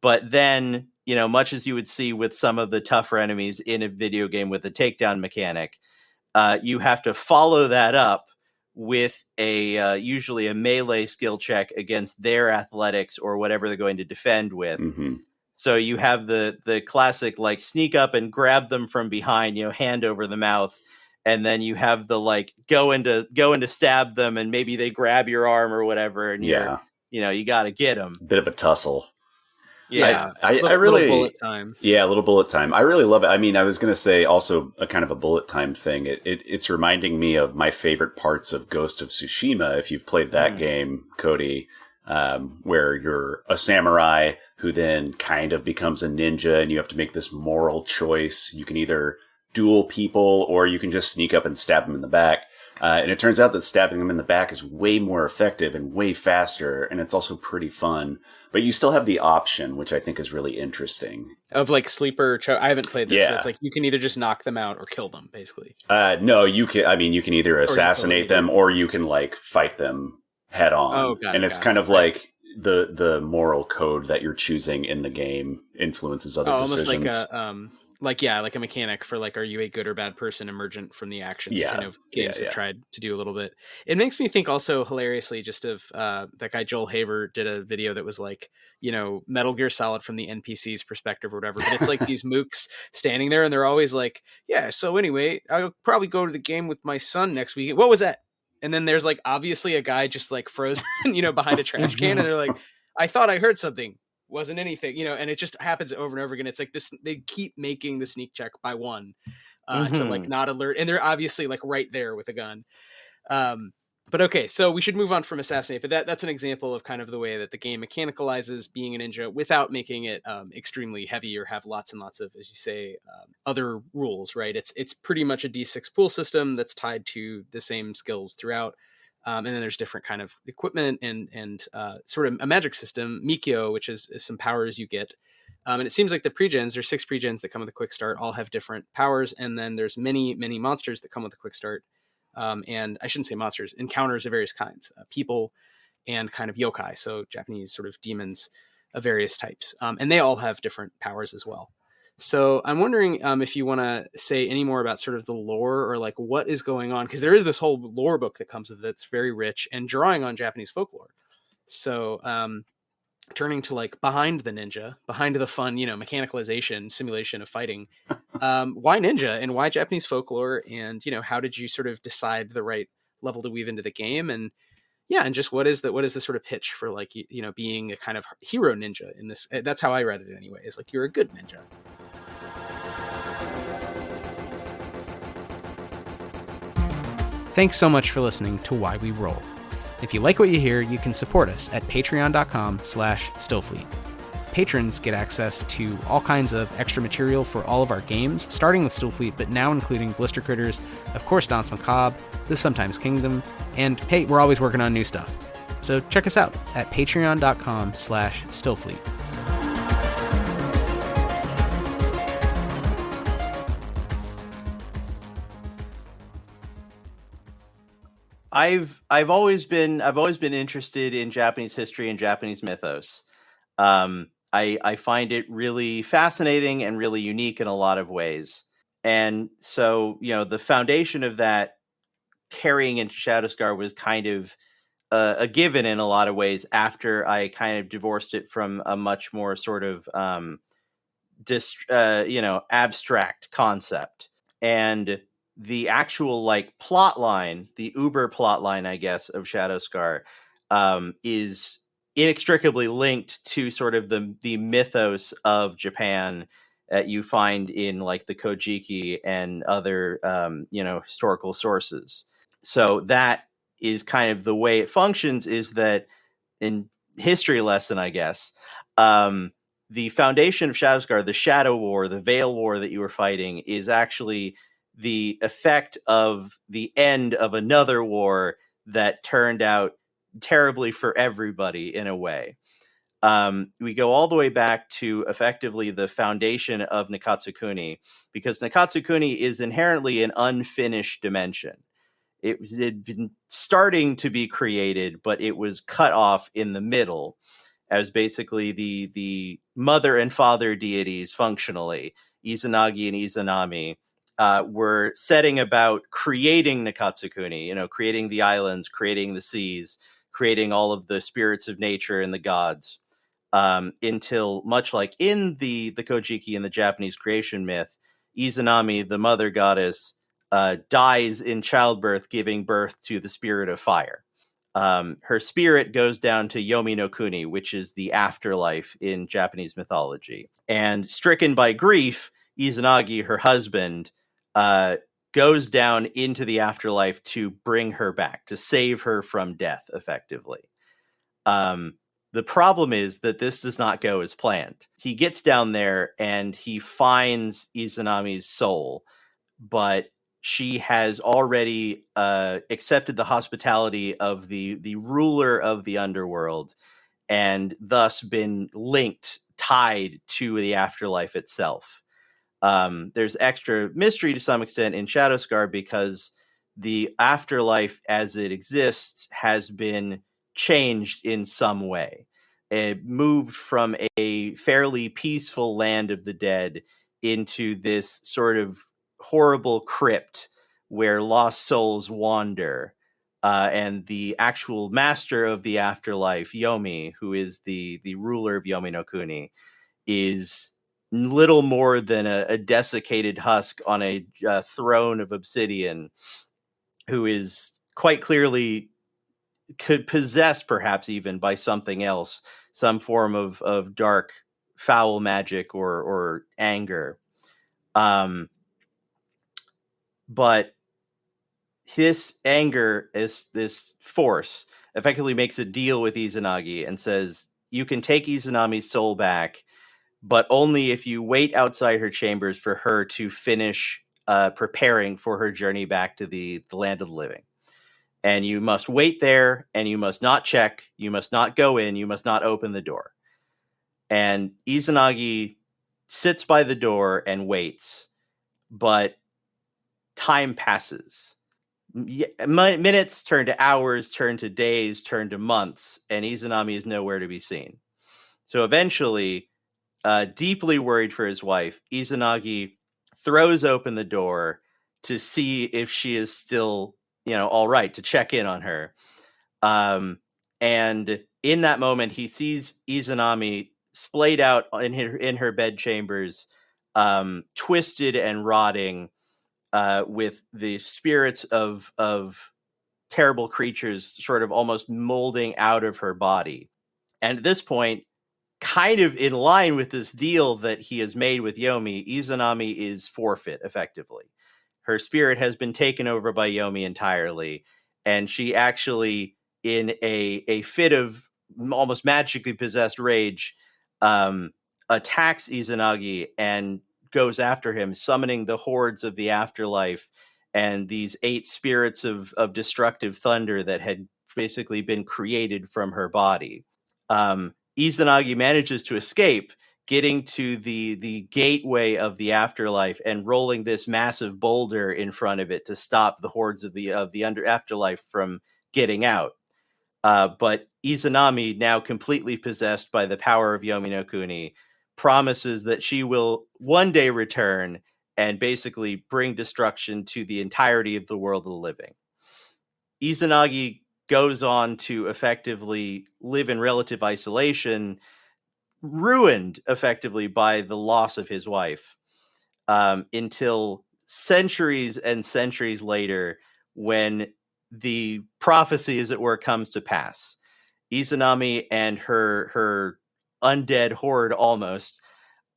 But then, much as you would see with some of the tougher enemies in a video game with a takedown mechanic, you have to follow that up with usually a melee skill check against their athletics or whatever they're going to defend with. Mm-hmm. So you have the classic, like, sneak up and grab them from behind, hand over the mouth. And then you have the, like, go into stab them, and maybe they grab your arm or whatever. And you're you got to get them. Bit of a tussle. Yeah. I really, little bullet time. Yeah, a little bullet time. I really love it. I mean, I was going to say also a kind of a bullet time thing. It's reminding me of my favorite parts of Ghost of Tsushima. If you've played that game, Cody, where you're a samurai who then kind of becomes a ninja and you have to make this moral choice. You can either duel people or you can just sneak up and stab them in the back. And it turns out that stabbing them in the back is way more effective and way faster, and it's also pretty fun. But you still have the option, which I think is really interesting. Of like sleeper, I haven't played this. Yeah. So it's like you can either just knock them out or kill them, basically. No, you can. I mean, you can either assassinate them or you can like fight them head on. Oh, got it. And it's kind of like the moral code that you're choosing in the game influences other decisions. Almost like a mechanic for like, are you a good or bad person emergent from the actions? Yeah. Kind of games have tried to do a little bit. It makes me think also hilariously just of that guy Joel Haver did a video that was like, Metal Gear Solid from the NPC's perspective or whatever. But it's like these mooks standing there and they're always like, yeah, so anyway, I'll probably go to the game with my son next week. What was that? And then there's like obviously a guy just like frozen, behind a trash can. And they're like, I thought I heard something. Wasn't anything, and it just happens over and over again. It's like this, they keep making the sneak check by one to like not alert. And they're obviously like right there with a gun. But okay, so we should move on from assassinate, but that's an example of kind of the way that the game mechanicalizes being a ninja without making it extremely heavy or have lots and lots of, as you say, other rules, right? It's pretty much a D6 pool system that's tied to the same skills throughout. And then there's different kind of equipment and sort of a magic system, Mikyo, which is some powers you get. And it seems like the pregens, there's 6 pregens that come with a quick start, all have different powers. And then there's many, many monsters that come with a quick start. And I shouldn't say monsters, encounters of various kinds, people and kind of yokai. So Japanese sort of demons of various types. And they all have different powers as well. So I'm wondering if you want to say any more about sort of the lore or like what is going on, because there is this whole lore book that comes with it that's very rich and drawing on Japanese folklore. So turning to like behind the ninja, behind the fun, mechanicalization, simulation of fighting, why ninja and why Japanese folklore? And, how did you sort of decide the right level to weave into the game? And yeah, and just what is the sort of pitch for like, being a kind of hero ninja in this? That's how I read it anyway. Is like, you're a good ninja. Thanks so much for listening to Why We Roll. If you like what you hear, you can support us at patreon.com/stillfleet. Patrons get access to all kinds of extra material for all of our games, starting with Stillfleet, but now including Blister Critters, of course Danse Macabre, The Sometimes Kingdom, and hey, we're always working on new stuff. So check us out at patreon.com/stillfleet. I've always been interested in Japanese history and Japanese mythos. I find it really fascinating and really unique in a lot of ways. And so, the foundation of that carrying into Shadowscar was kind of a given in a lot of ways after I kind of divorced it from a much more sort of abstract concept. And the actual like plot line, the Uber plot line, I guess, of Shadowscar is inextricably linked to sort of the mythos of Japan that you find in like the Kojiki and other historical sources. So that is kind of the way it functions, is that in history lesson, I guess, the foundation of Shadowscar, the Shadow War, the Veil War that you were fighting, is actually the effect of the end of another war that turned out terribly for everybody in a way. We go all the way back to effectively the foundation of Nakatsukuni, because Nakatsukuni is inherently an unfinished dimension. It had been starting to be created, but it was cut off in the middle as basically the mother and father deities functionally, Izanagi and Izanami, were setting about creating Nakatsukuni, creating the islands, creating the seas, creating all of the spirits of nature and the gods, until, much like in the Kojiki and the Japanese creation myth, Izanami, the mother goddess, dies in childbirth, giving birth to the spirit of fire. Her spirit goes down to Yomi no Kuni, which is the afterlife in Japanese mythology. And stricken by grief, Izanagi, her husband, goes down into the afterlife to bring her back, to save her from death, effectively. The problem is that this does not go as planned. He gets down there and he finds Izanami's soul, but she has already accepted the hospitality of the ruler of the underworld, and thus been tied to the afterlife itself. There's extra mystery to some extent in Shadowscar because the afterlife as it exists has been changed in some way. It moved from a fairly peaceful land of the dead into this sort of horrible crypt where lost souls wander. And the actual master of the afterlife, Yomi, who is the ruler of Yomi no Kuni, is little more than a desiccated husk on a throne of obsidian, who is quite clearly could possessed perhaps even by something else, some form of dark, foul magic or anger. But his anger, is this force, effectively makes a deal with Izanagi and says, you can take Izanami's soul back, but only if you wait outside her chambers for her to finish preparing for her journey back to the land of the living. And you must wait there, and you must not check, you must not go in, you must not open the door. And Izanagi sits by the door and waits, but time passes. Minutes turn to hours, turn to days, turn to months, and Izanami is nowhere to be seen. So eventually, deeply worried for his wife, Izanagi throws open the door to see if she is still, all right, to check in on her. And in that moment, he sees Izanami splayed out in her bed chambers, twisted and rotting, with the spirits of terrible creatures sort of almost molding out of her body. And at this point, kind of in line with this deal that he has made with Yomi, Izanami is forfeit, effectively. Her spirit has been taken over by Yomi entirely, and she actually, in a fit of almost magically possessed rage, attacks Izanagi and goes after him, summoning the hordes of the afterlife and these 8 spirits of destructive thunder that had basically been created from her body. Izanagi manages to escape, getting to the gateway of the afterlife and rolling this massive boulder in front of it to stop the hordes of the afterlife from getting out. But Izanami, now completely possessed by the power of Yomi no Kuni, promises that she will one day return and basically bring destruction to the entirety of the world of the living. Izanagi goes on to effectively live in relative isolation, ruined effectively by the loss of his wife, until centuries and centuries later, when the prophecy, as it were, comes to pass. Izanami and her undead horde almost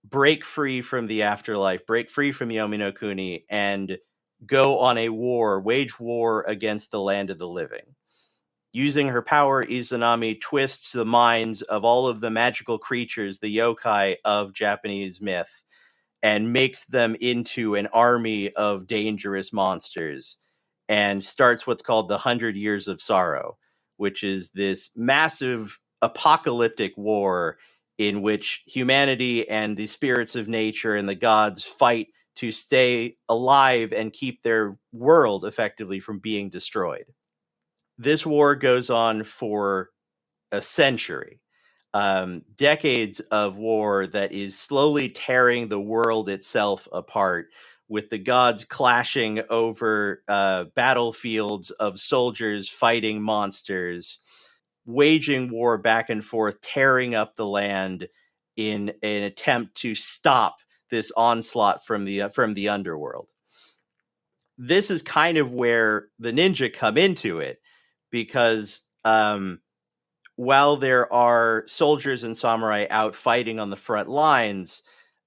break free from the afterlife, break free from Yomi no Kuni, and go on wage war against the land of the living. Using her power, Izanami twists the minds of all of the magical creatures, the yokai of Japanese myth, and makes them into an army of dangerous monsters, and starts what's called the 100 Years of Sorrow, which is this massive apocalyptic war in which humanity and the spirits of nature and the gods fight to stay alive and keep their world effectively from being destroyed. This war goes on for a century. Decades of war that is slowly tearing the world itself apart, with the gods clashing over battlefields of soldiers fighting monsters, waging war back and forth, tearing up the land in an attempt to stop this onslaught from the underworld. This is kind of where the ninja come into it, because while there are soldiers and samurai out fighting on the front lines,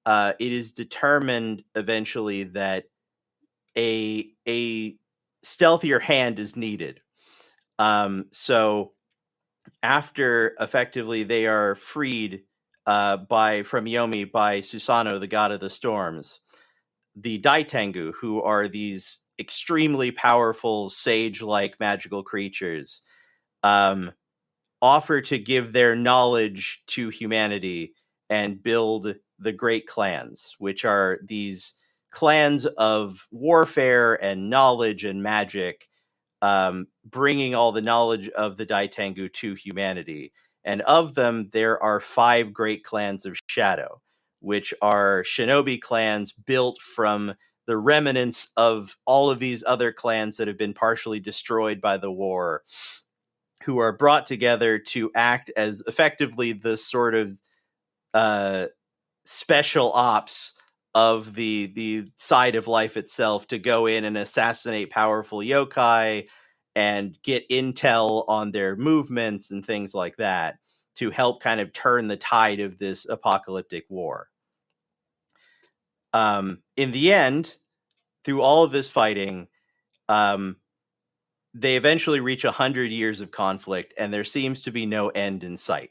it is determined eventually that a stealthier hand is needed. So after effectively they are freed from Yomi by Susanoo, the god of the storms, the Daitengu, who are these extremely powerful sage-like magical creatures, offer to give their knowledge to humanity and build the great clans, which are these clans of warfare and knowledge and magic, bringing all the knowledge of the Daitengu to humanity. And of them, there are 5 great clans of shadow, which are shinobi clans built from the remnants of all of these other clans that have been partially destroyed by the war, who are brought together to act as effectively the sort of special ops of the side of life itself, to go in and assassinate powerful yokai and get intel on their movements and things like that, to help kind of turn the tide of this apocalyptic war. In the end, through all of this fighting, they eventually reach 100 years of conflict, and there seems to be no end in sight.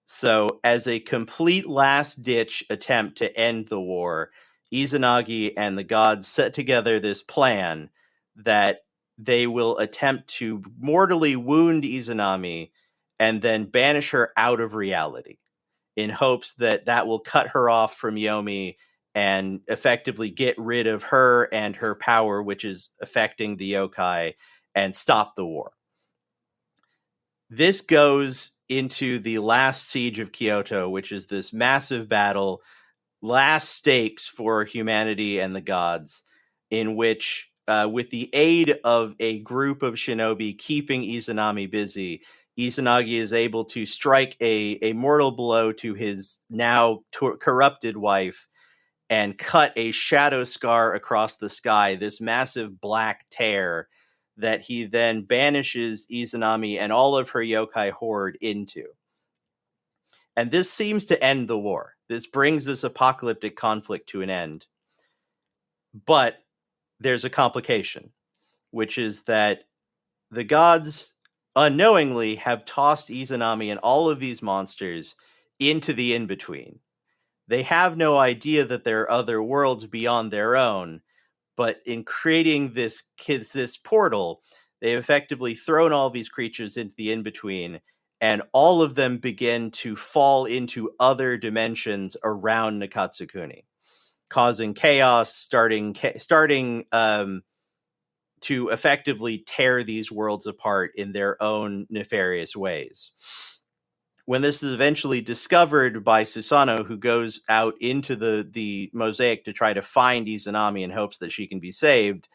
So, as a complete last-ditch attempt to end the war, Izanagi and the gods set together this plan that they will attempt to mortally wound Izanami and then banish her out of reality, in hopes that that will cut her off from Yomi and effectively get rid of her and her power, which is affecting the yokai, and stop the war. This goes into the last siege of Kyoto, which is this massive battle, last stakes for humanity and the gods, in which, with the aid of a group of shinobi keeping Izanami busy, Izanagi is able to strike a mortal blow to his now corrupted wife and cut a shadow scar across the sky, this massive black tear that he then banishes Izanami and all of her yokai horde into. And this seems to end the war. This brings this apocalyptic conflict to an end. But there's a complication, which is that the gods unknowingly have tossed Izanami and all of these monsters into the in-between. They have no idea that there are other worlds beyond their own, but in creating this portal, they've effectively thrown all these creatures into the in-between, and all of them begin to fall into other dimensions around Nakatsukuni, causing chaos, starting to effectively tear these worlds apart in their own nefarious ways. When this is eventually discovered by Susanoo, who goes out into the mosaic to try to find Izanami in hopes that she can be saved,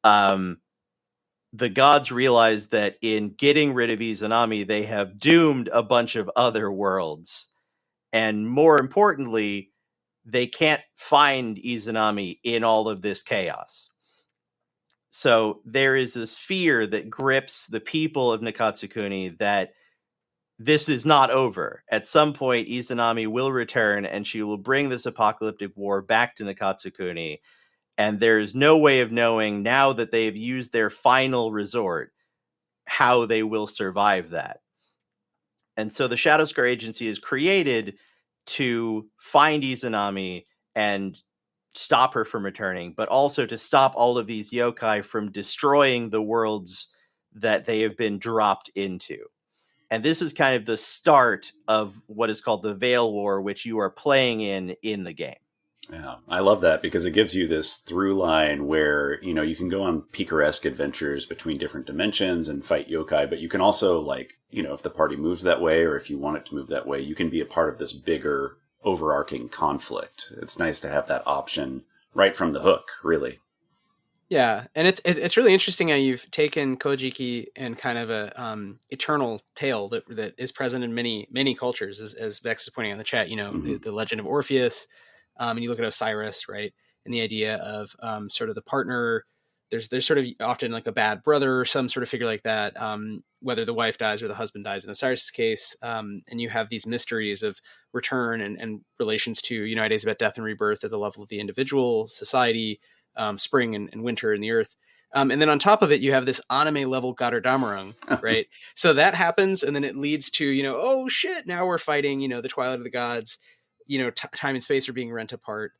the gods realize that in getting rid of Izanami, they have doomed a bunch of other worlds. And more importantly, they can't find Izanami in all of this chaos. So there is this fear that grips the people of Nakatsukuni that this is not over. At some point, Izanami will return, and she will bring this apocalyptic war back to Nakatsukuni. And there is no way of knowing, now that they have used their final resort, how they will survive that. And so the Shadow Scar Agency is created to find Izanami and stop her from returning, but also to stop all of these yokai from destroying the worlds that they have been dropped into. And this is kind of the start of what is called the Veil War, which you are playing in the game. Yeah, I love that because it gives you this through line where, you know, you can go on picaresque adventures between different dimensions and fight yokai, but you can also, like, you know, if the party moves that way or if you want it to move that way, you can be a part of this bigger overarching conflict. It's nice to have that option right from the hook, really. Yeah, and it's really interesting how you've taken Kojiki and kind of a eternal tale that is present in many cultures, as Vex is pointing out in the chat. You know, the legend of Orpheus, and you look at Osiris, right, and the idea of sort of the partner there's sort of often like a bad brother or some sort of figure like that, whether the wife dies or the husband dies in Osiris' case. And you have these mysteries of return and relations to ideas about death and rebirth at the level of the individual, society, spring and winter in the earth. And then on top of it, you have this anime level Götterdämmerung, right? So that happens, and then it leads to, oh shit, now we're fighting, the Twilight of the Gods, time and space are being rent apart.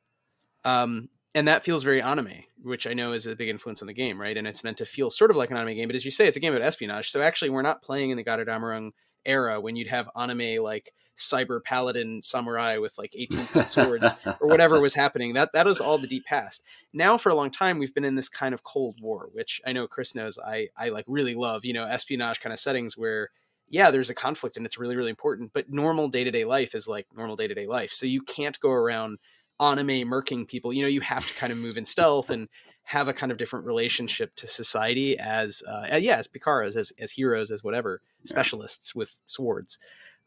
And that feels very anime, which I know is a big influence on the game, right? And it's meant to feel sort of like an anime game, but as you say, it's a game about espionage. So actually, we're not playing in the Götterdämmerung era when you'd have anime like cyber paladin samurai with like 18-foot swords or whatever was happening. That was all the deep past. Now, for a long time, we've been in this kind of Cold War, which I know Chris knows I like really love, espionage kind of settings where, yeah, there's a conflict and it's really, really important, but normal day-to-day life is like normal day-to-day life. So you can't go around anime murking people. You have to kind of move in stealth and have a kind of different relationship to society as Pikaras, as heroes, as whatever, specialists with swords.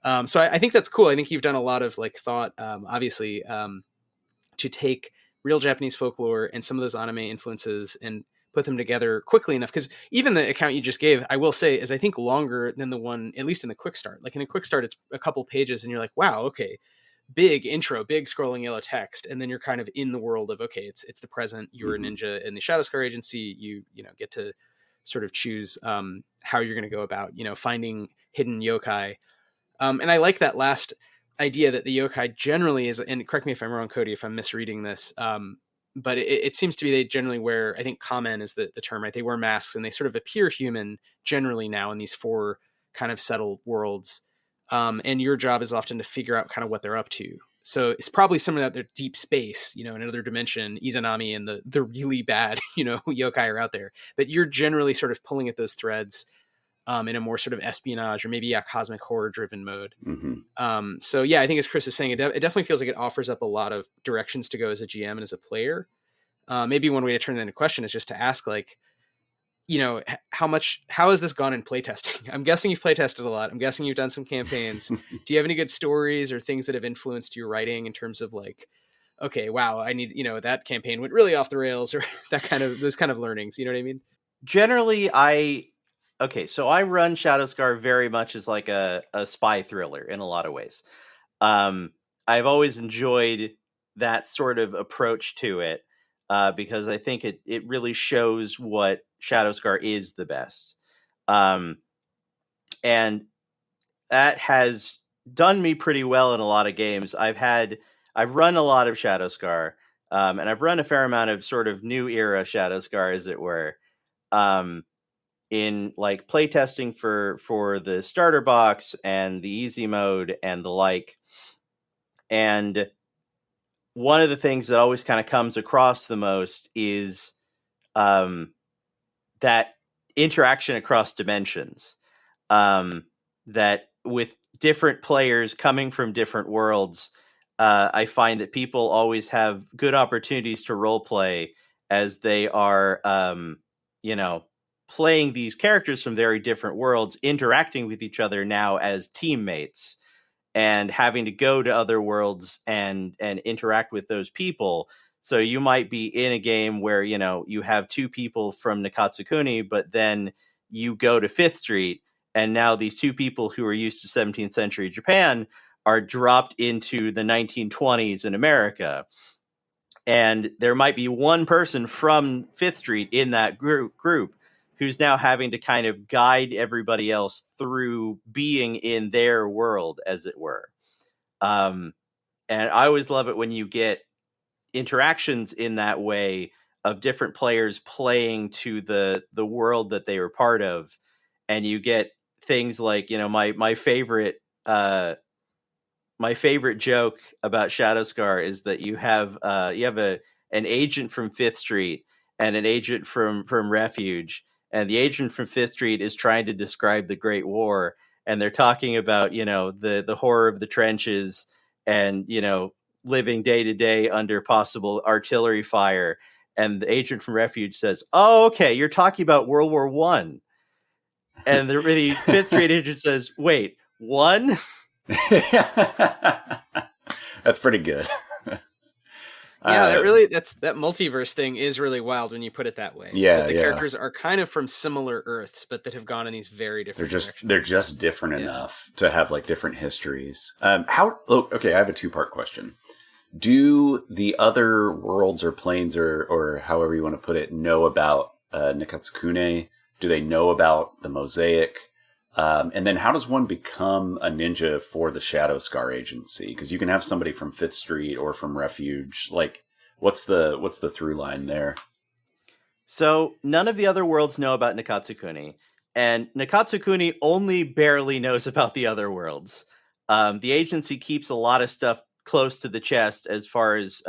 So I think that's cool. I think you've done a lot of like thought, obviously, to take real Japanese folklore and some of those anime influences and put them together quickly enough. Because even the account you just gave, I will say, is I think longer than the one, at least in the quick start. Like in a quick start, it's a couple pages and you're like, wow, okay, big intro, big scrolling yellow text, and then you're kind of in the world of, okay, it's the present. You're a ninja in the Shadowscar Agency. You get to sort of choose how you're going to go about finding hidden yokai. And I like that last idea that the yokai generally is, and correct me if I'm wrong, Cody, if I'm misreading this, but it seems to be they generally wear, I think kamen is the term, right? They wear masks and they sort of appear human generally now in these 4 kind of settled worlds. And your job is often to figure out kind of what they're up to. So it's probably something out there deep space, in another dimension, Izanami and the really bad, yokai are out there. But you're generally sort of pulling at those threads in a more sort of espionage or maybe a cosmic horror driven mode. So yeah, I think as Chris is saying, it definitely feels like it offers up a lot of directions to go as a GM and as a player. Maybe one way to turn that into question is just to ask like, how has this gone in playtesting? I'm guessing you've playtested a lot. I'm guessing you've done some campaigns. Do you have any good stories or things that have influenced your writing in terms of like, okay, wow, I need, that campaign went really off the rails or those kind of learnings. You know what I mean? Generally, so I run Shadowscar very much as like a spy thriller in a lot of ways. I've always enjoyed that sort of approach to it. Because I think it really shows what Shadowscar is the best. And that has done me pretty well in a lot of games. I've run a lot of Shadowscar, and I've run a fair amount of sort of new era Shadowscar, as it were, in like playtesting for the starter box and the easy mode and the like. And one of the things that always kind of comes across the most is that interaction across dimensions. That with different players coming from different worlds, I find that people always have good opportunities to role play as they are, playing these characters from very different worlds, interacting with each other now as teammates. And having to go to other worlds and interact with those people. So you might be in a game where, you have 2 people from Nakatsukuni, but then you go to 5th Street, and now these 2 people who are used to 17th century Japan are dropped into the 1920s in America. And there might be one person from 5th Street in that group who's now having to kind of guide everybody else through being in their world, as it were. And I always love it when you get interactions in that way of different players playing to the world that they were part of. And you get things like, my favorite joke about Shadowscar is that you have an agent from 5th Street and an agent from Refuge. And the agent from 5th Street is trying to describe the Great War. And they're talking about, the horror of the trenches and, living day to day under possible artillery fire. And the agent from Refuge says, "Oh, okay, you're talking about World War I." And the really 5th Street agent says, "Wait, one?" That's pretty good. Yeah, that multiverse thing is really wild when you put it that way. Yeah, that the characters are kind of from similar Earths, but that have gone in these very different directions. They're just different enough to have like different histories. Okay, I have a 2-part question. Do the other worlds or planes or however you want to put it know about Nikatsukune? Do they know about the mosaic? And then how does one become a ninja for the Shadow Scar Agency? Because you can have somebody from Fifth Street or from Refuge. Like, what's the through line there? So none of the other worlds know about Nikatsukune, and Nikatsukune only barely knows about the other worlds. The agency keeps a lot of stuff close to the chest as far as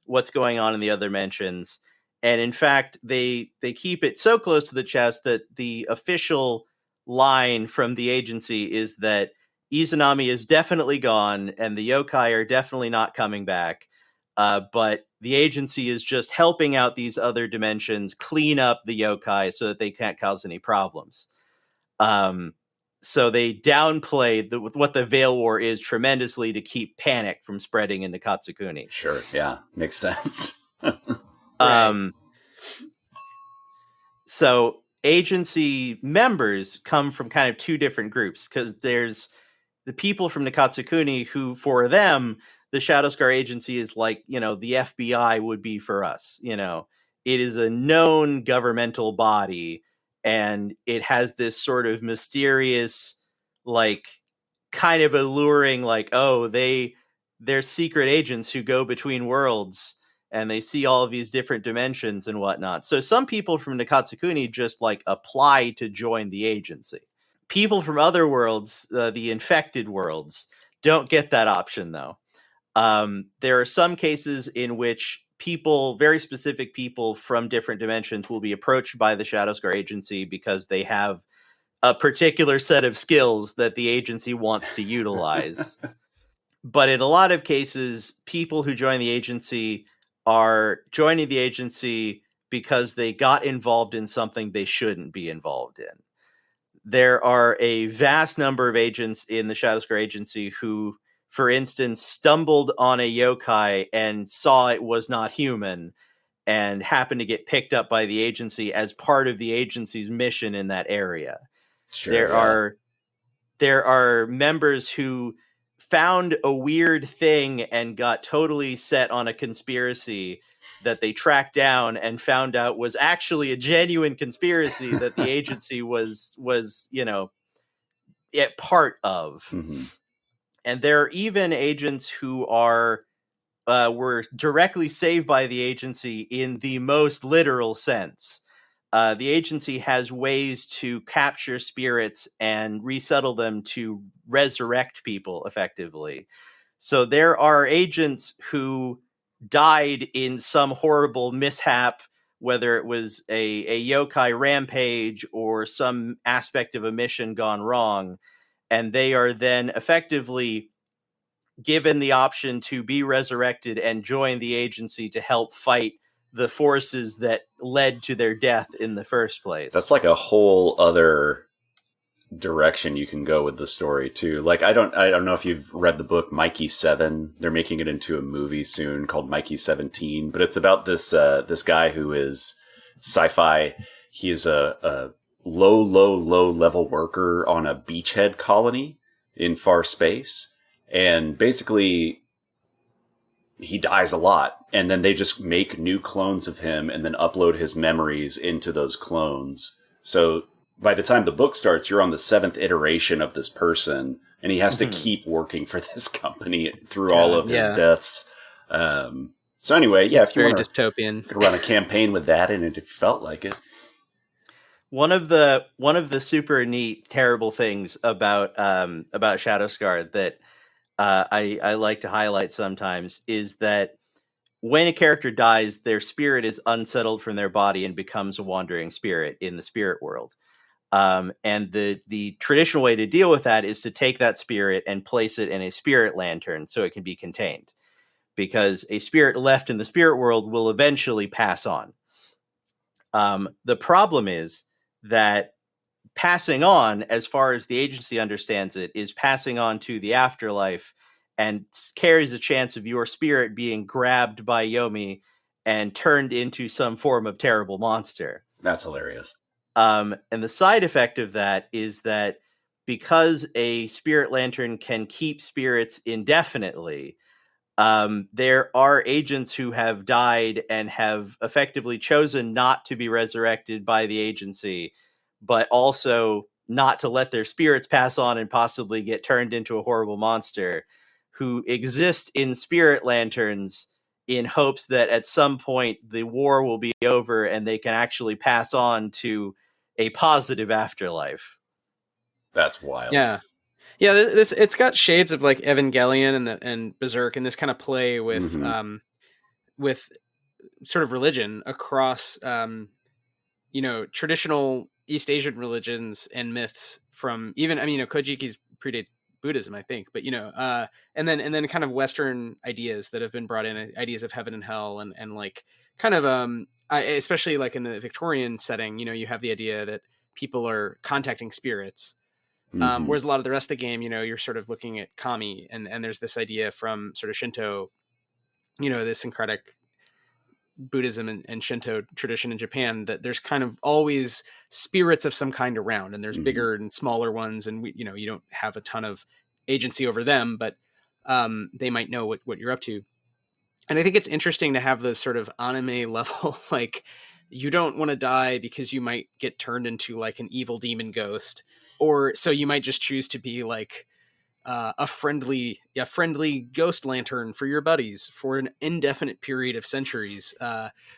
what's going on in the other dimensions. And in fact, they keep it so close to the chest that the official line from the agency is that Izanami is definitely gone and the yokai are definitely not coming back. But the agency is just helping out these other dimensions clean up the yokai so that they can't cause any problems. So they downplay what the Veil War is tremendously to keep panic from spreading into Katsukuni. Sure, yeah, makes sense. Right. So agency members come from kind of two different groups, because there's the people from Nikatsukuni who, for them, the Shadow Scar Agency is like, the FBI would be for us. It is a known governmental body, and it has this sort of mysterious, like, kind of alluring, like, oh, they're secret agents who go between worlds and they see all of these different dimensions and whatnot. So some people from Nikatsukuni just like apply to join the agency. People from other worlds, the infected worlds, don't get that option though. There are some cases in which very specific people from different dimensions will be approached by the Shadow Scar Agency because they have a particular set of skills that the agency wants to utilize. But in a lot of cases, people who join the agency are joining the agency because they got involved in something they shouldn't be involved in. There are a vast number of agents in the Shadow Scar Agency who, for instance, stumbled on a yokai and saw it was not human and happened to get picked up by the agency as part of the agency's mission in that area. Sure, there are members who found a weird thing and got totally set on a conspiracy that they tracked down and found out was actually a genuine conspiracy that the agency was part of. Mm-hmm. And there are even agents who were directly saved by the agency in the most literal sense. The agency has ways to capture spirits and resettle them to resurrect people effectively. So there are agents who died in some horrible mishap, whether it was a yokai rampage or some aspect of a mission gone wrong, and they are then effectively given the option to be resurrected and join the agency to help fight the forces that led to their death in the first place. That's like a whole other direction you can go with the story too. Like, I don't know if you've read the book Mikey 7. They're making it into a movie soon called Mikey 17, but it's about this guy who is sci-fi. He is a low level worker on a beachhead colony in far space, and basically he dies a lot, and then they just make new clones of him and then upload his memories into those clones. So by the time the book starts, you're on the 7th iteration of this person, and he has to keep working for this company through all of his deaths. So anyway, if you want to dystopian, run a campaign with that in it, if you felt like it. One of the super neat, terrible things about Shadow Scar that I like to highlight sometimes is that when a character dies, their spirit is unsettled from their body and becomes a wandering spirit in the spirit world. And the traditional way to deal with that is to take that spirit and place it in a spirit lantern so it can be contained, because a spirit left in the spirit world will eventually pass on. The problem is that passing on, as far as the agency understands it, is passing on to the afterlife and carries a chance of your spirit being grabbed by Yomi and turned into some form of terrible monster. That's hilarious. And the side effect of that is that because a spirit lantern can keep spirits indefinitely, there are agents who have died and have effectively chosen not to be resurrected by the agency, but also not to let their spirits pass on and possibly get turned into a horrible monster, who exist in spirit lanterns in hopes that at some point the war will be over and they can actually pass on to a positive afterlife. That's wild. Yeah. Yeah, this it's got shades of like Evangelion and Berserk, and this kind of play with sort of religion across traditional East Asian religions and myths from even Kojiki's predate Buddhism, I think, but and then kind of Western ideas that have been brought in, ideas of heaven and hell, and like kind of especially like in the Victorian setting, you have the idea that people are contacting spirits. Whereas a lot of the rest of the game, you're sort of looking at kami, and there's this idea from sort of Shinto, this syncretic Buddhism and Shinto tradition in Japan, that there's kind of always spirits of some kind around, and there's bigger and smaller ones, and you don't have a ton of agency over them, but they might know what you're up to. And I think it's interesting to have this sort of anime level, like you don't want to die because you might get turned into like an evil demon ghost, or so you might just choose to be like a friendly ghost lantern for your buddies for an indefinite period of centuries,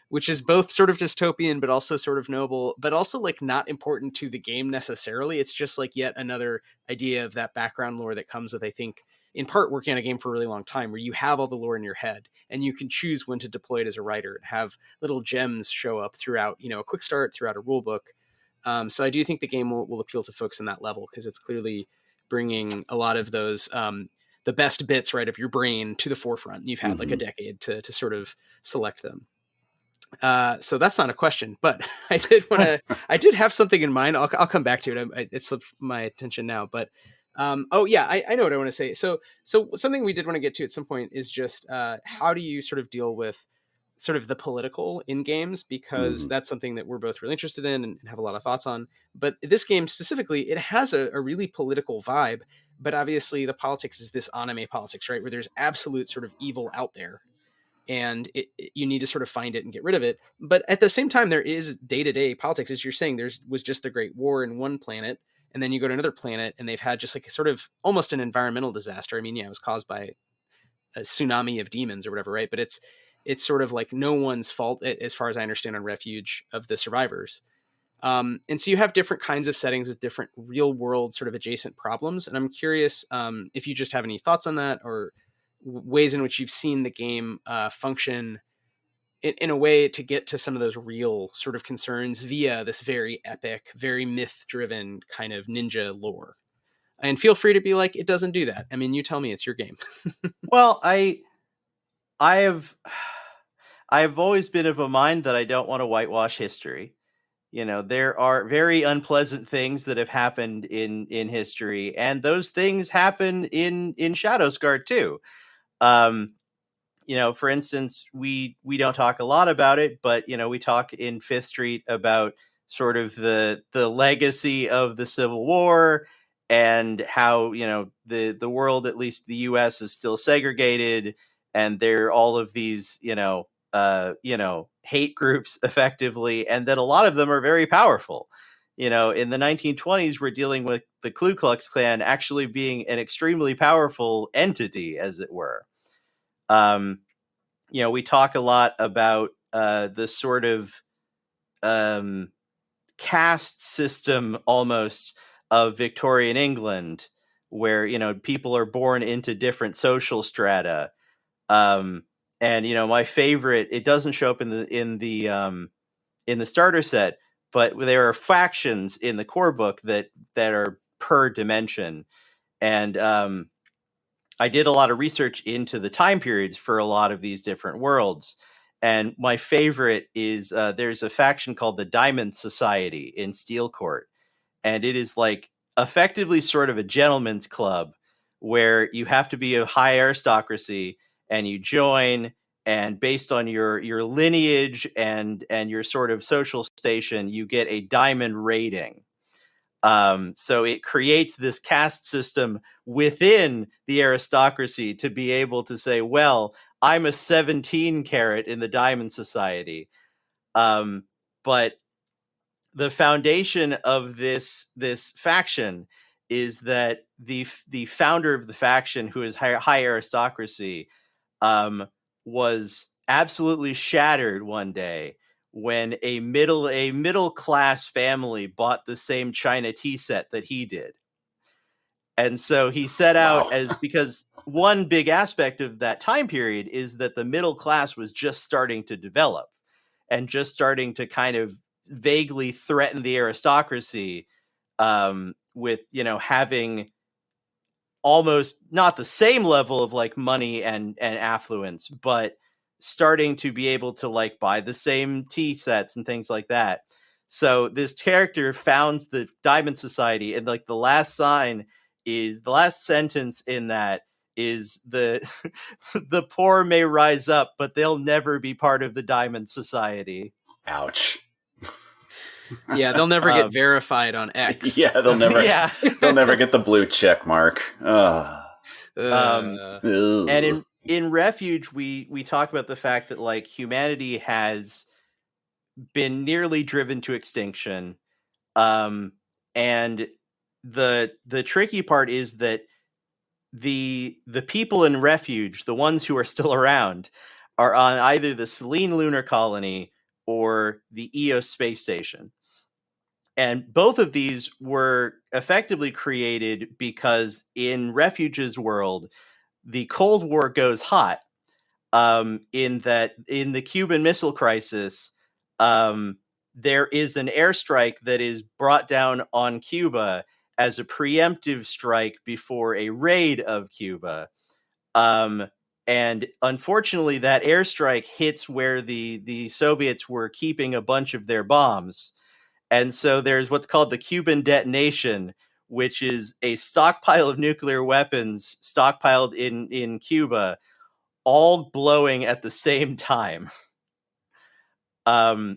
which is both sort of dystopian, but also sort of noble, but also like not important to the game necessarily. It's just like yet another idea of that background lore that comes with, I think, in part working on a game for a really long time, where you have all the lore in your head and you can choose when to deploy it as a writer and have little gems show up throughout, a quick start, throughout a rule book. So I do think the game will appeal to folks in that level, because it's clearly bringing a lot of those the best bits, right, of your brain to the forefront. You've had like a decade to sort of select them. So that's not a question, but I did have something in mind. I'll come back to it. It slipped my attention now, but I know what I want to say. So something we did want to get to at some point is just how do you sort of deal with sort of the political in games, because that's something that we're both really interested in and have a lot of thoughts on. But this game specifically, it has a really political vibe, but obviously the politics is this anime politics, right? Where there's absolute sort of evil out there, and you need to sort of find it and get rid of it. But at the same time, there is day-to-day politics. As you're saying, was just the Great War in one planet, and then you go to another planet and they've had just like sort of almost an environmental disaster. I mean, yeah, it was caused by a tsunami of demons or whatever, right? But it's sort of like no one's fault, as far as I understand, on Refuge, of the survivors. And so you have different kinds of settings with different real world sort of adjacent problems. And I'm curious if you just have any thoughts on that, or ways in which you've seen the game function in a way to get to some of those real sort of concerns via this very epic, very myth driven kind of ninja lore. And feel free to be like, it doesn't do that. I mean, you tell me, it's your game. Well, I've always been of a mind that I don't want to whitewash history. There are very unpleasant things that have happened in history, and those things happen in Shadowscar too. For instance, we don't talk a lot about it, but we talk in Fifth Street about sort of the legacy of the Civil War, and how the world, at least the U.S., is still segregated, and there are all of these hate groups effectively, and that a lot of them are very powerful. In the 1920s, we're dealing with the Ku Klux Klan actually being an extremely powerful entity, as it were. We talk a lot about the sort of caste system almost of Victorian England, where people are born into different social strata. And my favorite, it doesn't show up in the starter set, but there are factions in the core book that are per dimension. And I did a lot of research into the time periods for a lot of these different worlds. And my favorite is there's a faction called the Diamond Society in Steel Court. And it is like effectively sort of a gentleman's club where you have to be a high aristocracy, and you join, and based on your lineage and your sort of social station, you get a diamond rating. So it creates this caste system within the aristocracy to be able to say, well, I'm a 17 carat in the Diamond Society. But the foundation of this faction is that the founder of the faction, who is high aristocracy, was absolutely shattered one day when a middle class family bought the same China tea set that he did. And so he set out because one big aspect of that time period is that the middle class was just starting to develop and just starting to kind of vaguely threaten the aristocracy, with, having almost not the same level of like money and affluence, but starting to be able to like buy the same tea sets and things like that. So this character founds the Diamond Society, and like the last sentence in that is the the poor may rise up, but they'll never be part of the Diamond Society. Ouch. Yeah, they'll never get verified on X. Yeah, they'll never get the blue check mark. And in Refuge, we talk about the fact that like humanity has been nearly driven to extinction, and the tricky part is that the people in Refuge, the ones who are still around, are on either the Selene lunar colony or the Eos space station. And both of these were effectively created because in Refuge's world, the Cold War goes hot. In the Cuban Missile Crisis, there is an airstrike that is brought down on Cuba as a preemptive strike before a raid of Cuba. And unfortunately, that airstrike hits where the Soviets were keeping a bunch of their bombs. And so there's what's called the Cuban detonation, which is a stockpile of nuclear weapons stockpiled in Cuba, all blowing at the same time,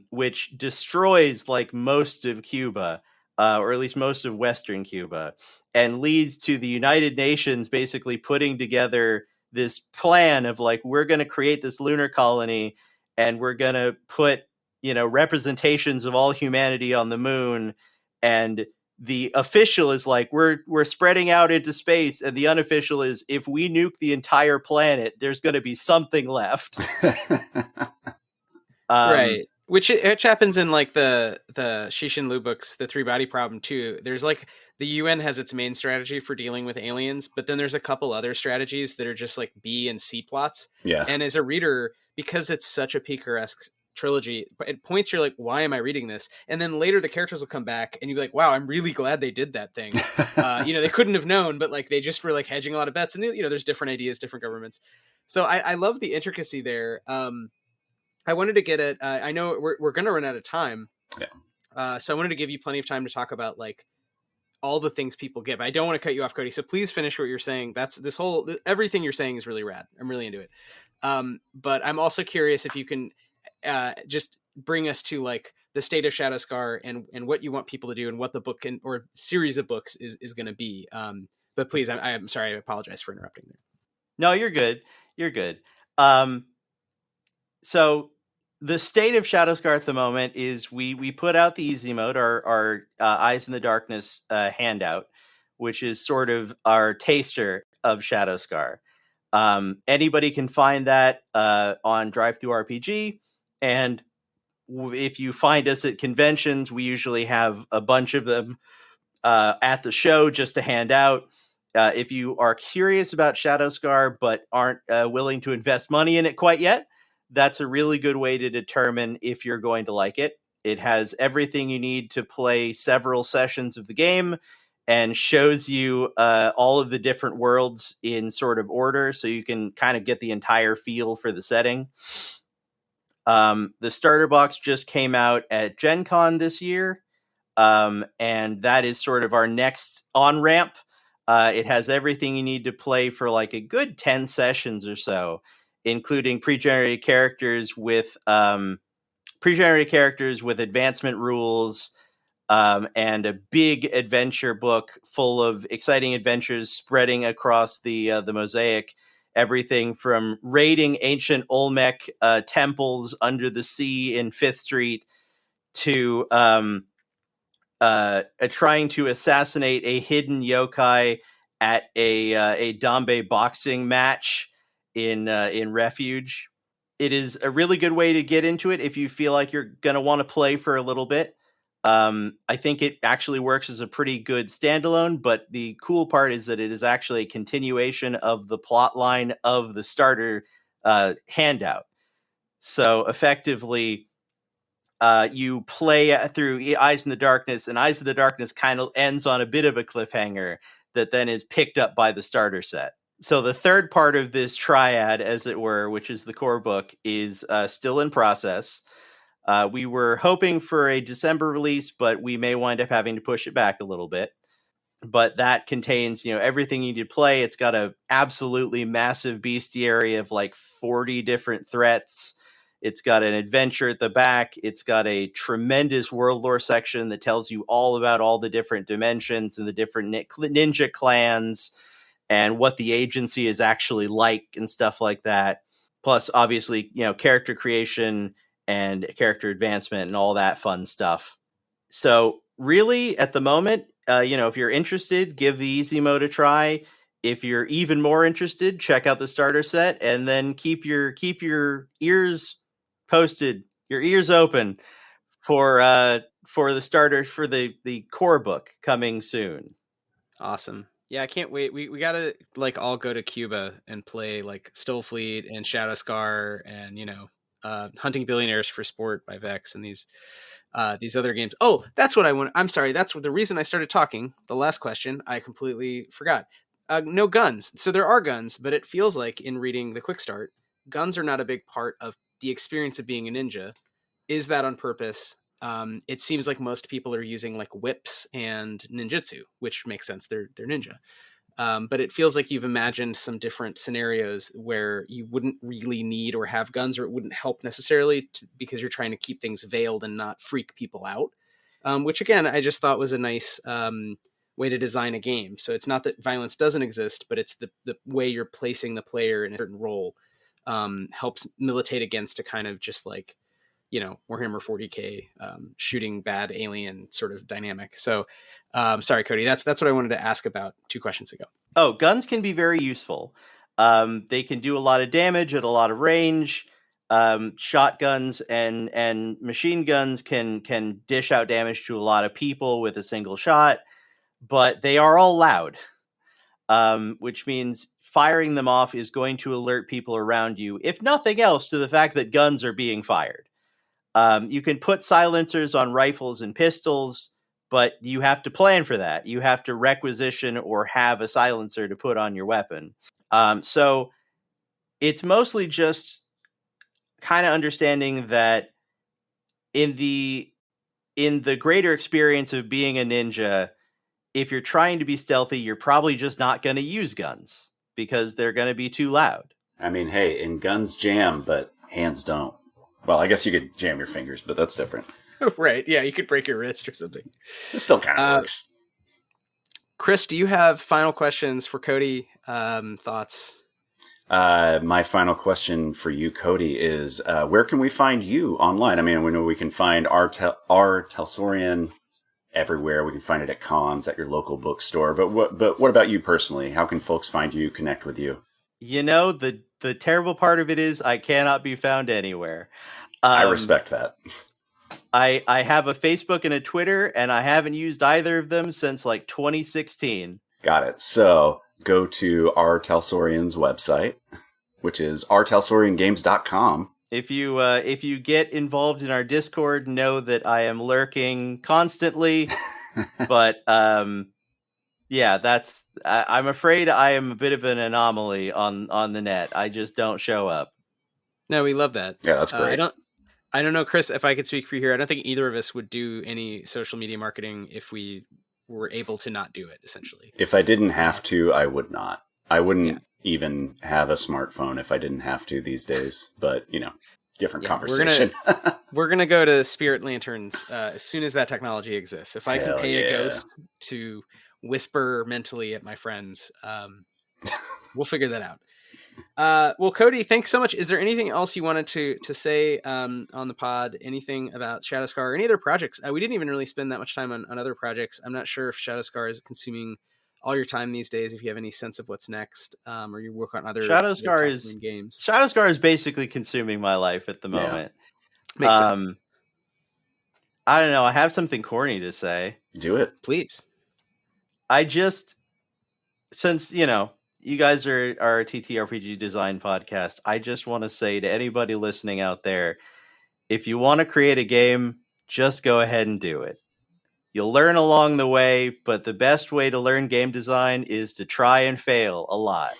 which destroys like most of Cuba, or at least most of Western Cuba, and leads to the United Nations basically putting together this plan of like, we're going to create this lunar colony, and we're going to put representations of all humanity on the moon. And the official is like, we're spreading out into space, and the unofficial is, if we nuke the entire planet, there's going to be something left. Right, which happens in like the Shishin Lu books, the three body problem too. There's like the UN has its main strategy for dealing with aliens, but then there's a couple other strategies that are just like B and C plots. Yeah, and as a reader, because it's such a picaresque trilogy, at points you're like, why am I reading this? And then later the characters will come back and you'll be like, wow, I'm really glad they did that thing. They couldn't have known, but like they just were like hedging a lot of bets, and there's different ideas, different governments. So I love the intricacy there. I wanted to get at, I know we're going to run out of time. Yeah. So I wanted to give you plenty of time to talk about like all the things people give. I don't want to cut you off, Cody. So please finish what you're saying. That's everything you're saying is really rad. I'm really into it. But I'm also curious if you can just bring us to like the state of Shadowscar and what you want people to do and what the book or series of books is going to be. But please, I'm sorry. I apologize for interrupting there. No, you're good. You're good. So the state of Shadowscar at the moment is we put out the easy mode, our Eyes in the Darkness handout, which is sort of our taster of Shadowscar. Anybody can find that on DriveThruRPG, and if you find us at conventions, we usually have a bunch of them at the show just to hand out. If you are curious about Shadowscar but aren't willing to invest money in it quite yet, that's a really good way to determine if you're going to like it. It has everything you need to play several sessions of the game and shows you all of the different worlds in sort of order, so you can kind of get the entire feel for the setting. The starter box just came out at Gen Con this year, and that is sort of our next on-ramp. It has everything you need to play for like a good 10 sessions or so, including pre-generated characters with advancement rules, and a big adventure book full of exciting adventures spreading across the mosaic. Everything from raiding ancient Olmec temples under the sea in 5th Street to trying to assassinate a hidden yokai at a Dambe boxing match in Refuge. It is a really good way to get into it if you feel like you're going to want to play for a little bit. I think it actually works as a pretty good standalone, but the cool part is that it is actually a continuation of the plot line of the starter handout. So effectively, you play through Eyes in the Darkness, and Eyes of the Darkness kind of ends on a bit of a cliffhanger that then is picked up by the starter set. So the third part of this triad, as it were, which is the core book, is still in process. We were hoping for a December release, but we may wind up having to push it back a little bit. But that contains, everything you need to play. It's got a absolutely massive bestiary of like 40 different threats. It's got an adventure at the back. It's got a tremendous world lore section that tells you all about all the different dimensions and the different ninja clans and what the agency is actually like and stuff like that. Plus, obviously, character creation and character advancement and all that fun stuff. So really, at the moment, if you're interested, give the easy mode a try. If you're even more interested, check out the starter set, and then keep your ears posted, your ears open for the starter for the core book coming soon. Awesome. Yeah, I can't wait. We gotta like all go to Cuba and play like Stillfleet and Shadow Scar and Hunting Billionaires for Sport by Vex and these other games. Oh, that's what I want. I'm sorry. That's the reason I started talking. The last question I completely forgot. No guns. So there are guns, but it feels like in reading the quick start, guns are not a big part of the experience of being a ninja. Is that on purpose? It seems like most people are using like whips and ninjutsu, which makes sense. They're ninja. But it feels like you've imagined some different scenarios where you wouldn't really need or have guns, or it wouldn't help necessarily because you're trying to keep things veiled and not freak people out. Which again, I just thought was a nice way to design a game. So it's not that violence doesn't exist, but it's the way you're placing the player in a certain role helps militate against a kind of just like, Warhammer 40K shooting bad alien sort of dynamic. So sorry, Cody, that's what I wanted to ask about 2 questions ago. Oh, guns can be very useful. They can do a lot of damage at a lot of range. Shotguns and machine guns can dish out damage to a lot of people with a single shot, but they are all loud, which means firing them off is going to alert people around you, if nothing else, to the fact that guns are being fired. You can put silencers on rifles and pistols, but you have to plan for that. You have to requisition or have a silencer to put on your weapon. So it's mostly just kind of understanding that in the greater experience of being a ninja, if you're trying to be stealthy, you're probably just not going to use guns because they're going to be too loud. I mean, hey, and guns jam, but hands don't. Well, I guess you could jam your fingers, but that's different. Right. Yeah, you could break your wrist or something. It still kind of works. Chris, do you have final questions for Cody? Thoughts? My final question for you, Cody, is where can we find you online? I mean, we know we can find our Talsorian everywhere. We can find it at cons, at your local bookstore. But what about you personally? How can folks find you, connect with you? The terrible part of it is I cannot be found anywhere. I respect that. I have a Facebook and a Twitter, and I haven't used either of them since like 2016. Got it. So go to our Talsorian's website, which is rtalsoriangames.com. If you get involved in our Discord, know that I am lurking constantly. But yeah, I'm afraid I am a bit of an anomaly on the net. I just don't show up. No, we love that. Yeah, that's great. I don't know, Chris, if I could speak for you here. I don't think either of us would do any social media marketing if we were able to not do it, essentially. If I didn't have to, I would not. I wouldn't even have a smartphone if I didn't have to these days. But, different conversation. We're gonna go to spirit lanterns as soon as that technology exists. If I can pay a ghost to whisper mentally at my friends, we'll figure that out. Well, Cody, thanks so much. Is there anything else you wanted to say on the pod? Anything about Shadowscar or any other projects? We didn't even really spend that much time on other projects. I'm not sure if Shadowscar is consuming all your time these days, if you have any sense of what's next, or you work on other Shadowscar games. Shadowscar is basically consuming my life at the moment. Makes sense. I don't know. I have something corny to say. Do it. Please. Since, you guys are a TTRPG design podcast, I just want to say to anybody listening out there, if you want to create a game, just go ahead and do it. You'll learn along the way, but the best way to learn game design is to try and fail a lot.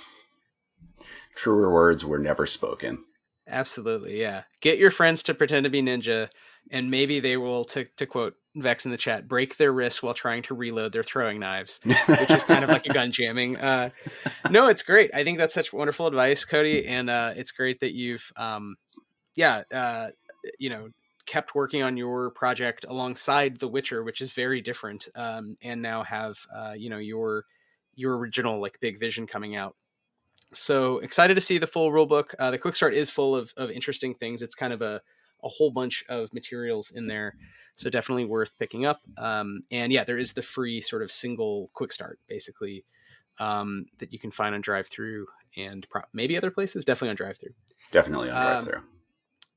Truer words were never spoken. Absolutely, yeah. Get your friends to pretend to be ninja, and maybe they will, to quote Vex in the chat, break their wrists while trying to reload their throwing knives, which is kind of like a gun jamming. No, it's great. I think that's such wonderful advice, Cody, and it's great that you've, kept working on your project alongside The Witcher, which is very different, and now have your original like big vision coming out. So excited to see the full rulebook. The quick start is full of interesting things. It's kind of a whole bunch of materials in there, so definitely worth picking up. And yeah, there is the free sort of single quick start basically that you can find on DriveThru and maybe other places. Definitely on DriveThru. Definitely on DriveThru.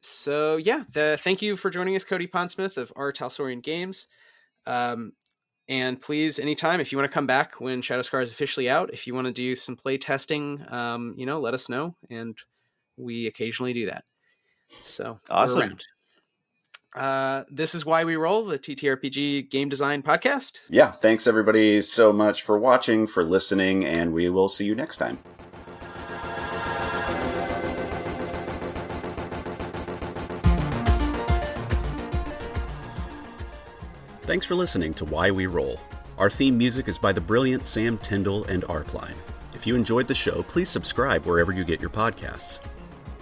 So yeah, thank you for joining us, Cody Pondsmith of R Talsorian Games. And please, anytime, if you want to come back when Shadowscar is officially out, if you want to do some play testing, let us know, and we occasionally do that. So awesome. This is Why We Roll, the TTRPG game design podcast. Yeah, thanks everybody so much for watching, for listening, and we will see you next time. Thanks for listening to Why We Roll. Our theme music is by the brilliant Sam Tyndall and Arpline. If you enjoyed the show, please subscribe wherever you get your podcasts.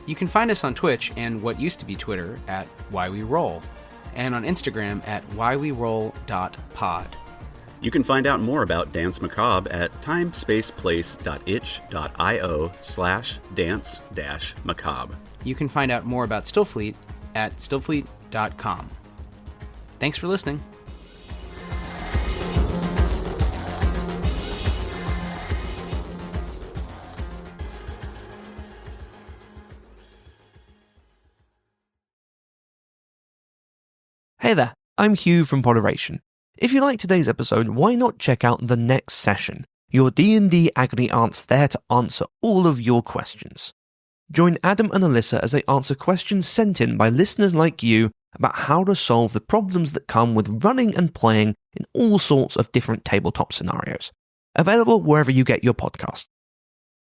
You can find us on Twitch and what used to be Twitter at Why We Roll, and on Instagram at whyweroll.pod. You can find out more about Dance Macabre at timespaceplace.itch.io/dance-macabre. You can find out more about Stillfleet at stillfleet.com. Thanks for listening. Hey there, I'm Hugh from Poderation. If you like today's episode, why not check out The Next Session, your D&D agony aunts there to answer all of your questions. Join Adam and Alyssa as they answer questions sent in by listeners like you about how to solve the problems that come with running and playing in all sorts of different tabletop scenarios. Available wherever you get your podcasts.